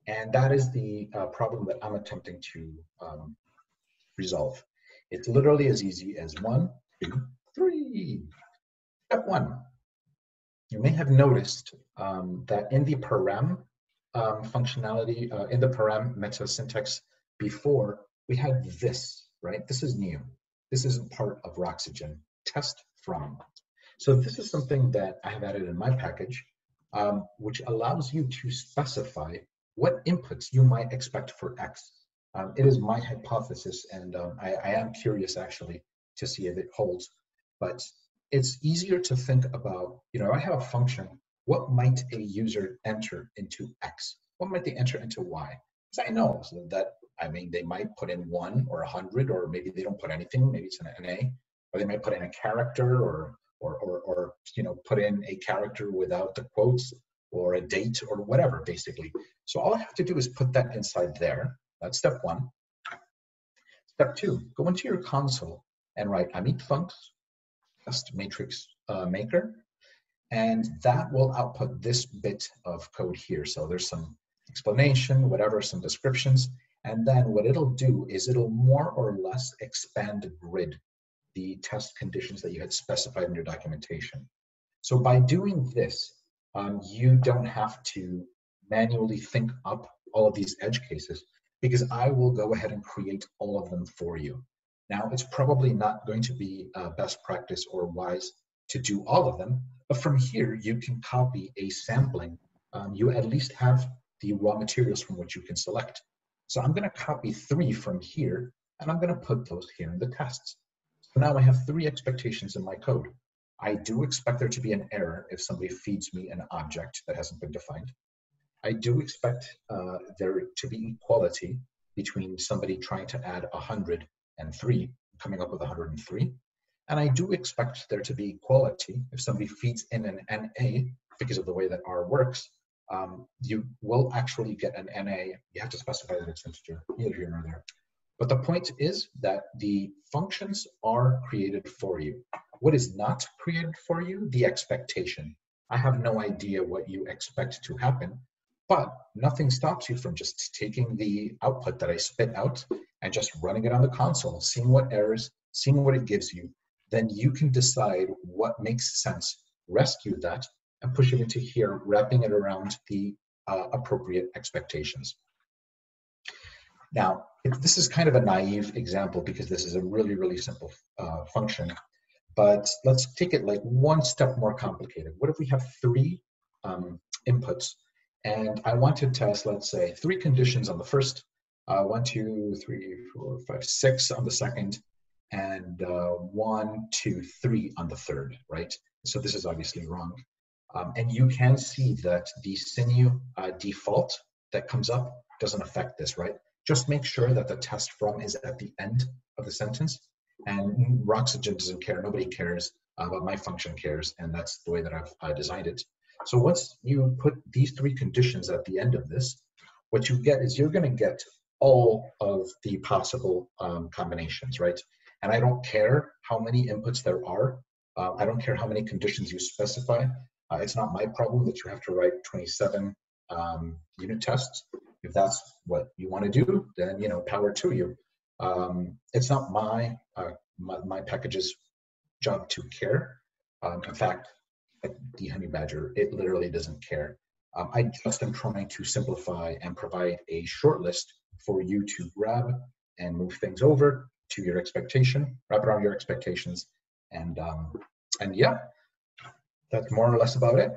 And that is the problem that I'm attempting to resolve. It's literally as easy as 1, 2, 3. Step 1. You may have noticed that in the param functionality, in the param meta syntax before, we had this, right? This is new. This isn't part of Roxygen. Test from. So this is something that I have added in my package, which allows you to specify what inputs you might expect for X. It is my hypothesis, and I am curious actually to see if it holds, but it's easier to think about, you know, I have a function, what might a user enter into X? What might they enter into Y? Because I know that, I mean, they might put in 1 or 100, or maybe they don't put anything, maybe it's an NA, or they might put in a character, or you know, put in a character without the quotes, or a date, or whatever, basically. So all I have to do is put that inside there. That's step 1. Step 2, go into your console and write meetfunc test matrix maker, and that will output this bit of code here. So there's some explanation, whatever, some descriptions, and then what it'll do is it'll more or less expand the grid the test conditions that you had specified in your documentation. So by doing this, you don't have to manually think up all of these edge cases, because I will go ahead and create all of them for you. Now, it's probably not going to be best practice or wise to do all of them, but from here, you can copy a sampling. You at least have the raw materials from which you can select. So I'm going to copy 3 from here, and I'm going to put those here in the tests. So now I have 3 expectations in my code. I do expect there to be an error if somebody feeds me an object that hasn't been defined. I do expect there to be equality between somebody trying to add 103, coming up with 103. And I do expect there to be equality if somebody feeds in an NA, because of the way that R works. You will actually get an NA. You have to specify that it's integer, either here or there. But the point is that the functions are created for you. What is not created for you? The expectation. I have no idea what you expect to happen, but nothing stops you from just taking the output that I spit out and just running it on the console, seeing what errors, seeing what it gives you. Then you can decide what makes sense, rescue that, and push it into here, wrapping it around the appropriate expectations. Now, this is kind of a naive example because this is a really, really simple function, but let's take it like one step more complicated. What if we have 3 inputs, and I want to test, let's say, 3 conditions on the first, 1, 2, 3, 4, 5, 6 on the second, and 1, 2, 3 on the third, right? So this is obviously wrong. And you can see that the sinew default that comes up doesn't affect this, right? Just make sure that the test from is at the end of the sentence, and Roxygen doesn't care, nobody cares, but my function cares, and that's the way that I've designed it. So once you put these 3 conditions at the end of this, what you get is you're gonna get all of the possible combinations, right? And I don't care how many inputs there are, I don't care how many conditions you specify. It's not my problem that you have to write 27 unit tests. If that's what you want to do, then power to you. It's not my package's job to care. In fact, the Honey Badger, it literally doesn't care. I just am trying to simplify and provide a short list for you to grab and move things over to your expectation, wrap around your expectations, and yeah, that's more or less about it.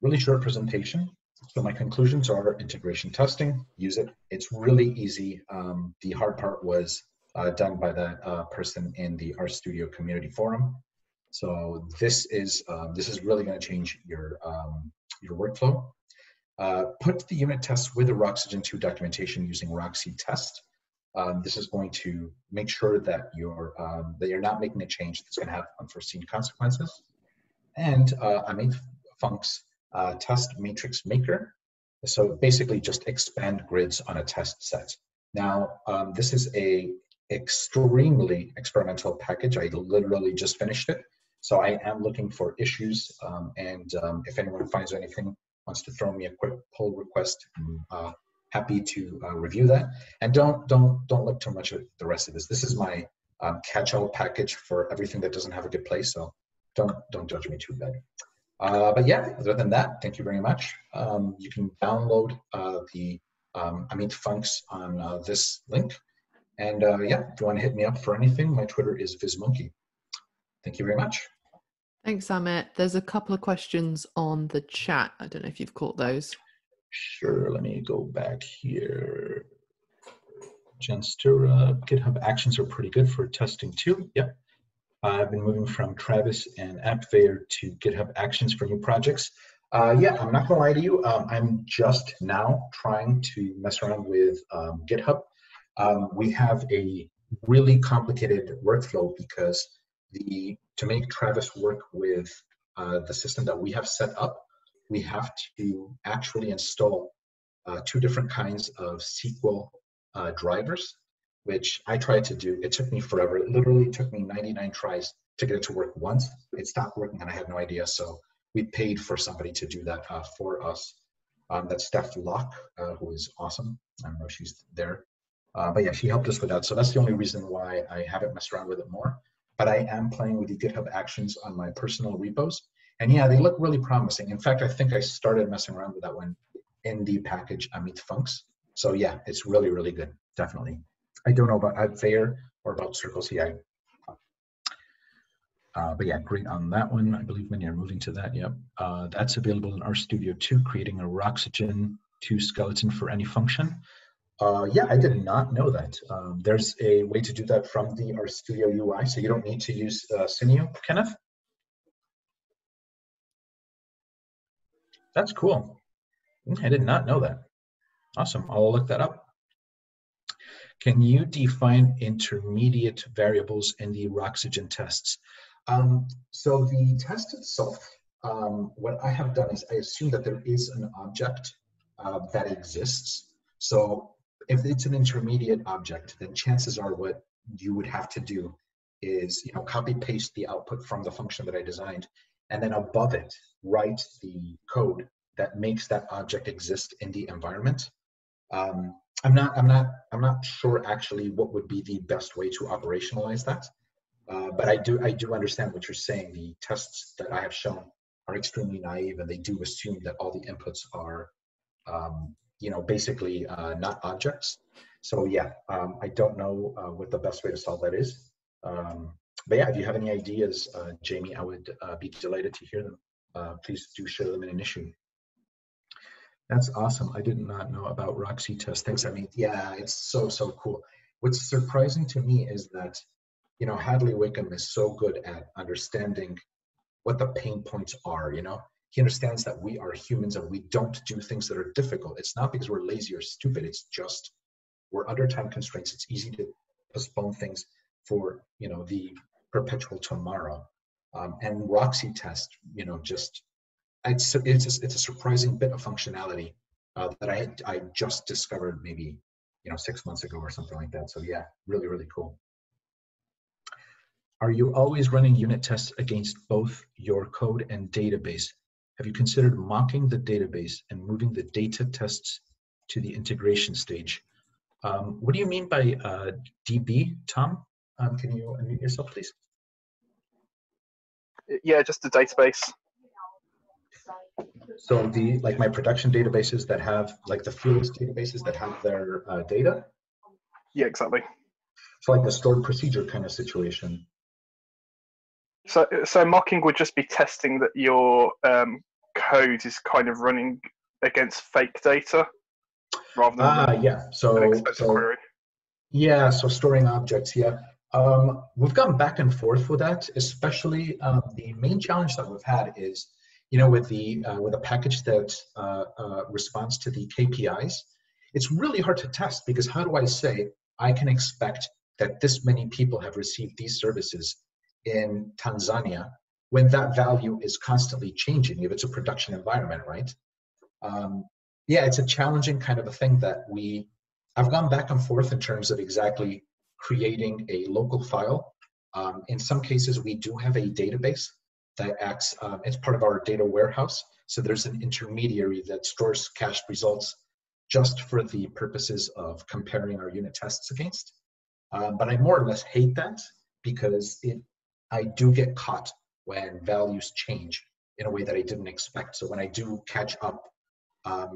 Really short presentation. So my conclusions are integration testing, use it. It's really easy. The hard part was done by that person in the RStudio community forum. So this is really going to change your workflow. Put the unit tests with the Roxygen 2 documentation using Roxy test. This is going to make sure that you're not making a change that's going to have unforeseen consequences. And I made Funk's test matrix maker. So basically just expand grids on a test set. Now, this is a extremely experimental package. I literally just finished it. So I am looking for issues. And if anyone finds anything, wants to throw me a quick pull request, I'm happy to review that. And don't look too much at the rest of this. This is my catch-all package for everything that doesn't have a good place. So don't judge me too bad. But yeah, other than that, thank you very much. You can download the Amit Funks on this link. And yeah, if you want to hit me up for anything, my Twitter is VizMonkey. Thank you very much. Thanks, Amit. There's a couple of questions on the chat. I don't know if you've caught those. Sure, let me go back here. Jen Stura, GitHub Actions are pretty good for testing too. Yep. I've been moving from Travis and AppVeyor to GitHub Actions for new projects. Yeah, I'm not gonna lie to you. I'm just now trying to mess around with GitHub. We have a really complicated workflow because to make Travis work with the system that we have set up, we have to actually install 2 different kinds of SQL drivers, which I tried to do. It took me forever. It literally took me 99 tries to get it to work once. It stopped working and I had no idea. So we paid for somebody to do that for us. That's Steph Locke, who is awesome. I don't know if she's there. But yeah, she helped us with that. So that's the only reason why I haven't messed around with it more. But I am playing with the GitHub Actions on my personal repos. And yeah, they look really promising. In fact, I think I started messing around with that one in the package Amit Funks. So yeah, it's really, really good, definitely. I don't know about Adfair or about Circle CI. But yeah, great on that one. I believe many are moving to that, yep. That's available in RStudio 2, creating a Roxygen 2 skeleton for any function. Yeah, I did not know that. There's a way to do that from the RStudio UI, so you don't need to use Sinew, Kenneth? That's cool. I did not know that. Awesome, I'll look that up. Can you define intermediate variables in the Roxygen tests? So the test itself, what I have done is I assume that there is an object that exists. So if it's an intermediate object, then chances are what you would have to do is, you know, copy paste the output from the function that I designed, and then above it, write the code that makes that object exist in the environment. I'm not sure actually what would be the best way to operationalize that. But I do understand what you're saying. The tests that I have shown are extremely naive, and they do assume that all the inputs are, you know, basically not objects. So yeah, I don't know what the best way to solve that is. But yeah, if you have any ideas, Jamie, I would be delighted to hear them. Please do share them in an issue. That's awesome. I did not know about Roxy test. Thanks. I mean, yeah, it's so cool. What's surprising to me is that, you know, Hadley Wickham is so good at understanding what the pain points are, you know? He understands that we are humans and we don't do things that are difficult. It's not because we're lazy or stupid. It's just we're under time constraints. It's easy to postpone things for, you know, the perpetual tomorrow. And Roxy test, you know, just it's a surprising bit of functionality that I just discovered maybe, you know, 6 months ago or something like that. So yeah, really, really cool. Are you always running unit tests against both your code and database? Have you considered mocking the database and moving the data tests to the integration stage? What do you mean by DB, Tom? Can you unmute yourself, please? Yeah, just the database. So the, like my production databases that have, like the Felix databases that have their data? Yeah, exactly. So like the stored procedure kind of situation. So mocking would just be testing that your code is kind of running against fake data rather than yeah. an expected query. Yeah, so storing objects, yeah. We've gone back and forth with that, especially the main challenge that we've had is, you know, with a package that responds to the KPIs, it's really hard to test because how do I say I can expect that this many people have received these services in Tanzania when that value is constantly changing if it's a production environment, right? Yeah, it's a challenging kind of a thing that I've gone back and forth in terms of exactly creating a local file. In some cases, we do have a database that acts, it's part of our data warehouse. So there's an intermediary that stores cached results just for the purposes of comparing our unit tests against. But I more or less hate that because I do get caught when values change in a way that I didn't expect. So when I do catch up,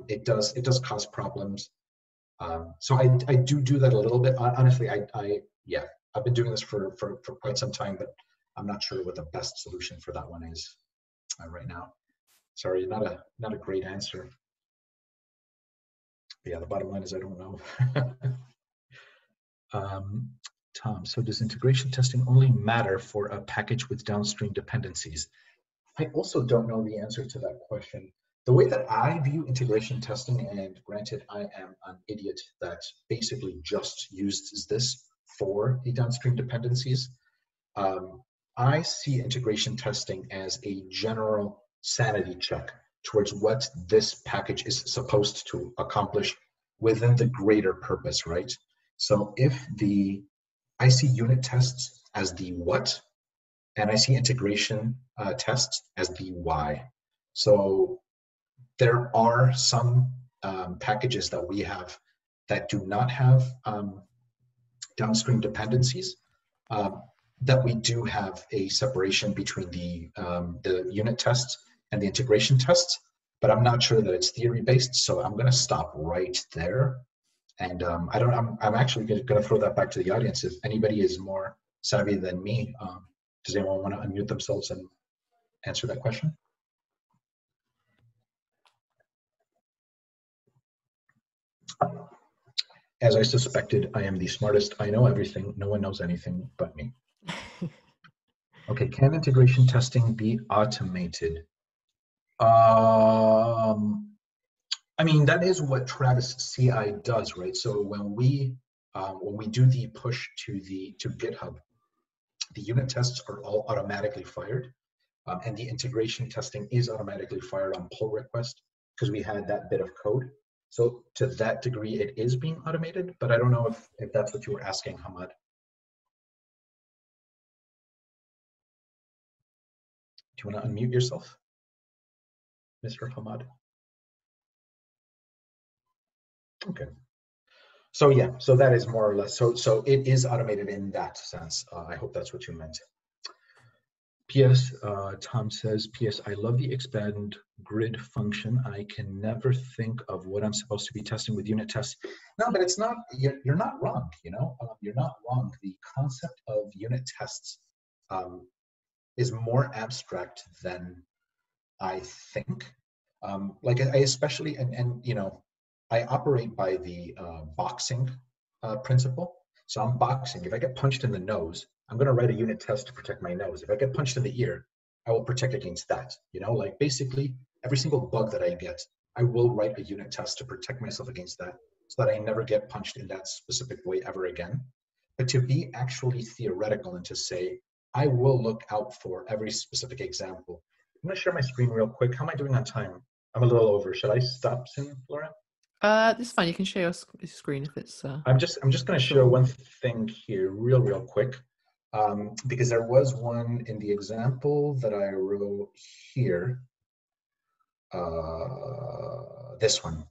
it does cause problems. So I do that a little bit. Honestly, yeah, I've been doing this for quite some time, but I'm not sure what the best solution for that one is right now. Sorry, not a great answer. But yeah, the bottom line is I don't know. Tom, so does integration testing only matter for a package with downstream dependencies? I also don't know the answer to that question. The way that I view integration testing, and granted, I am an idiot that basically just uses this for the downstream dependencies. I see integration testing as a general sanity check towards what this package is supposed to accomplish within the greater purpose, right? So if I see unit tests as the what, and I see integration tests as the why. So there are some packages that we have that do not have downstream dependencies, that we do have a separation between the unit tests and the integration tests, but I'm not sure that it's theory-based, so I'm going to stop right there. And I'm actually going to throw that back to the audience. If anybody is more savvy than me, does anyone want to unmute themselves and answer that question? As I suspected, I am the smartest. I know everything. No one knows anything but me. Okay, can integration testing be automated? I mean, that is what Travis CI does, right? So when we do the push to GitHub, the unit tests are all automatically fired, and the integration testing is automatically fired on pull request because we had that bit of code. So to that degree, it is being automated, but I don't know if that's what you were asking, Hamad. Do you want to unmute yourself, Mr. Hamad? Okay. So yeah, so that is more or less, so it is automated in that sense. I hope that's what you meant. P.S. Tom says, P.S. I love the expand grid function. I can never think of what I'm supposed to be testing with unit tests. No, but it's not, you're not wrong, you know, you're not wrong. The concept of unit tests is more abstract than I think. Like I especially, and you know, I operate by the boxing principle. So I'm boxing. If I get punched in the nose, I'm going to write a unit test to protect my nose. If I get punched in the ear, I will protect against that. You know, like basically every single bug that I get, I will write a unit test to protect myself against that so that I never get punched in that specific way ever again. But to be actually theoretical and to say, I will look out for every specific example. I'm going to share my screen real quick. How am I doing on time? I'm a little over. Should I stop soon, Laura? This is fine. You can share your screen if it's. I'm just going to share one thing here, real quick, because there was one in the example that I wrote here. This one,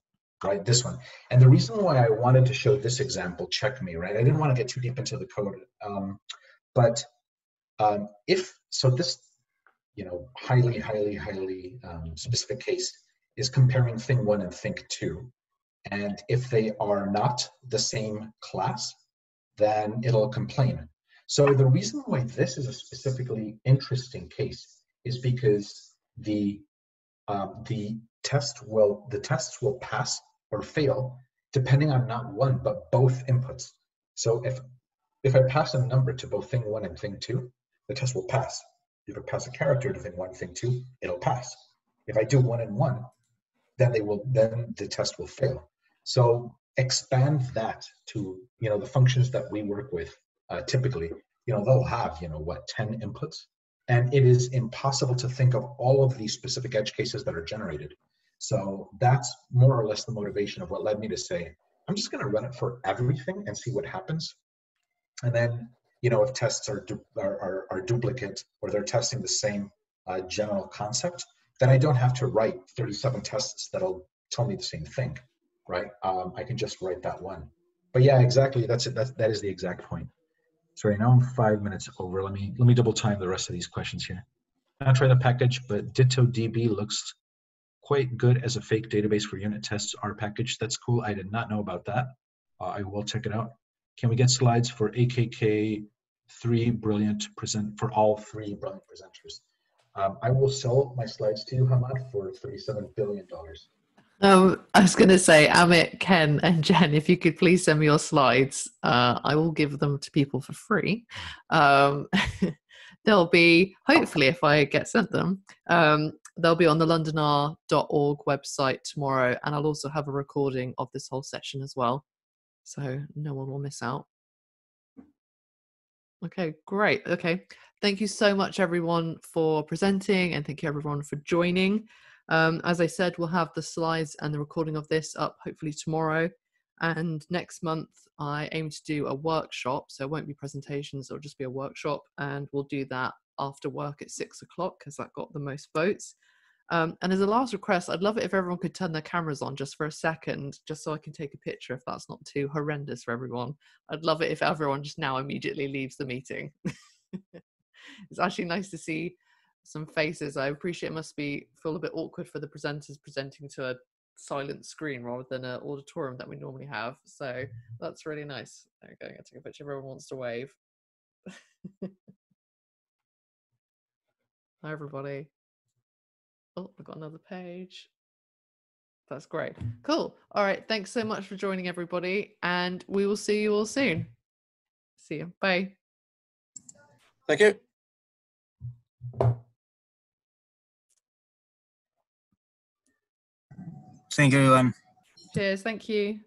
right? This one. And the reason why I wanted to show this example, check me, right? I didn't want to get too deep into the code, but if so, this, you know, highly specific case is comparing thing one and thing two. And if they are not the same class, then it'll complain. So the reason why this is a specifically interesting case is because the tests will pass or fail depending on not one but both inputs. So if I pass a number to both thing one and thing two, the test will pass. If I pass a character to thing one, thing two, it'll pass. If I do one and one, then the test will fail. So expand that to, you know, the functions that we work with typically, you know, they'll have, you know, what, 10 inputs, and it is impossible to think of all of these specific edge cases that are generated. So that's more or less the motivation of what led me to say, I'm just going to run it for everything and see what happens. And then, you know, if tests are duplicate or they're testing the same general concept, then I don't have to write 37 tests that'll tell me the same thing, right? I can just write that one. But yeah, exactly. That's it. That is the exact point. Sorry, now I'm 5 minutes over. Let me double time the rest of these questions here. I'll try the package, but DittoDB looks quite good as a fake database for unit tests. Our package, that's cool. I did not know about that. I will check it out. Can we get slides for AKK for all three brilliant presenters? I will sell my slides to you, Hamad, for $37 billion. I was going to say, Amit, Ken, and Jen, if you could please send me your slides, I will give them to people for free. They'll be, hopefully, if I get sent them, they'll be on the LondonR.org website tomorrow, and I'll also have a recording of this whole session as well, so no one will miss out. Okay, great. Okay, thank you so much, everyone, for presenting, and thank you, everyone, for joining. As I said, we'll have the slides and the recording of this up hopefully tomorrow. And next month, I aim to do a workshop. So it won't be presentations, it'll just be a workshop. And we'll do that after work at 6 o'clock because that got the most votes. And as a last request, I'd love it if everyone could turn their cameras on just for a second, just so I can take a picture if that's not too horrendous for everyone. I'd love it if everyone just now immediately leaves the meeting. It's actually nice to see some faces. I appreciate it must feel a bit awkward for the presenters presenting to a silent screen rather than an auditorium that we normally have. So that's really nice. There we go. I'm going to take a picture. Everyone wants to wave. Hi, everybody. Oh, I've got another page. That's great. Cool. All right. Thanks so much for joining, everybody. And we will see you all soon. See you. Bye. Thank you. Thank you, everyone. Cheers. Thank you.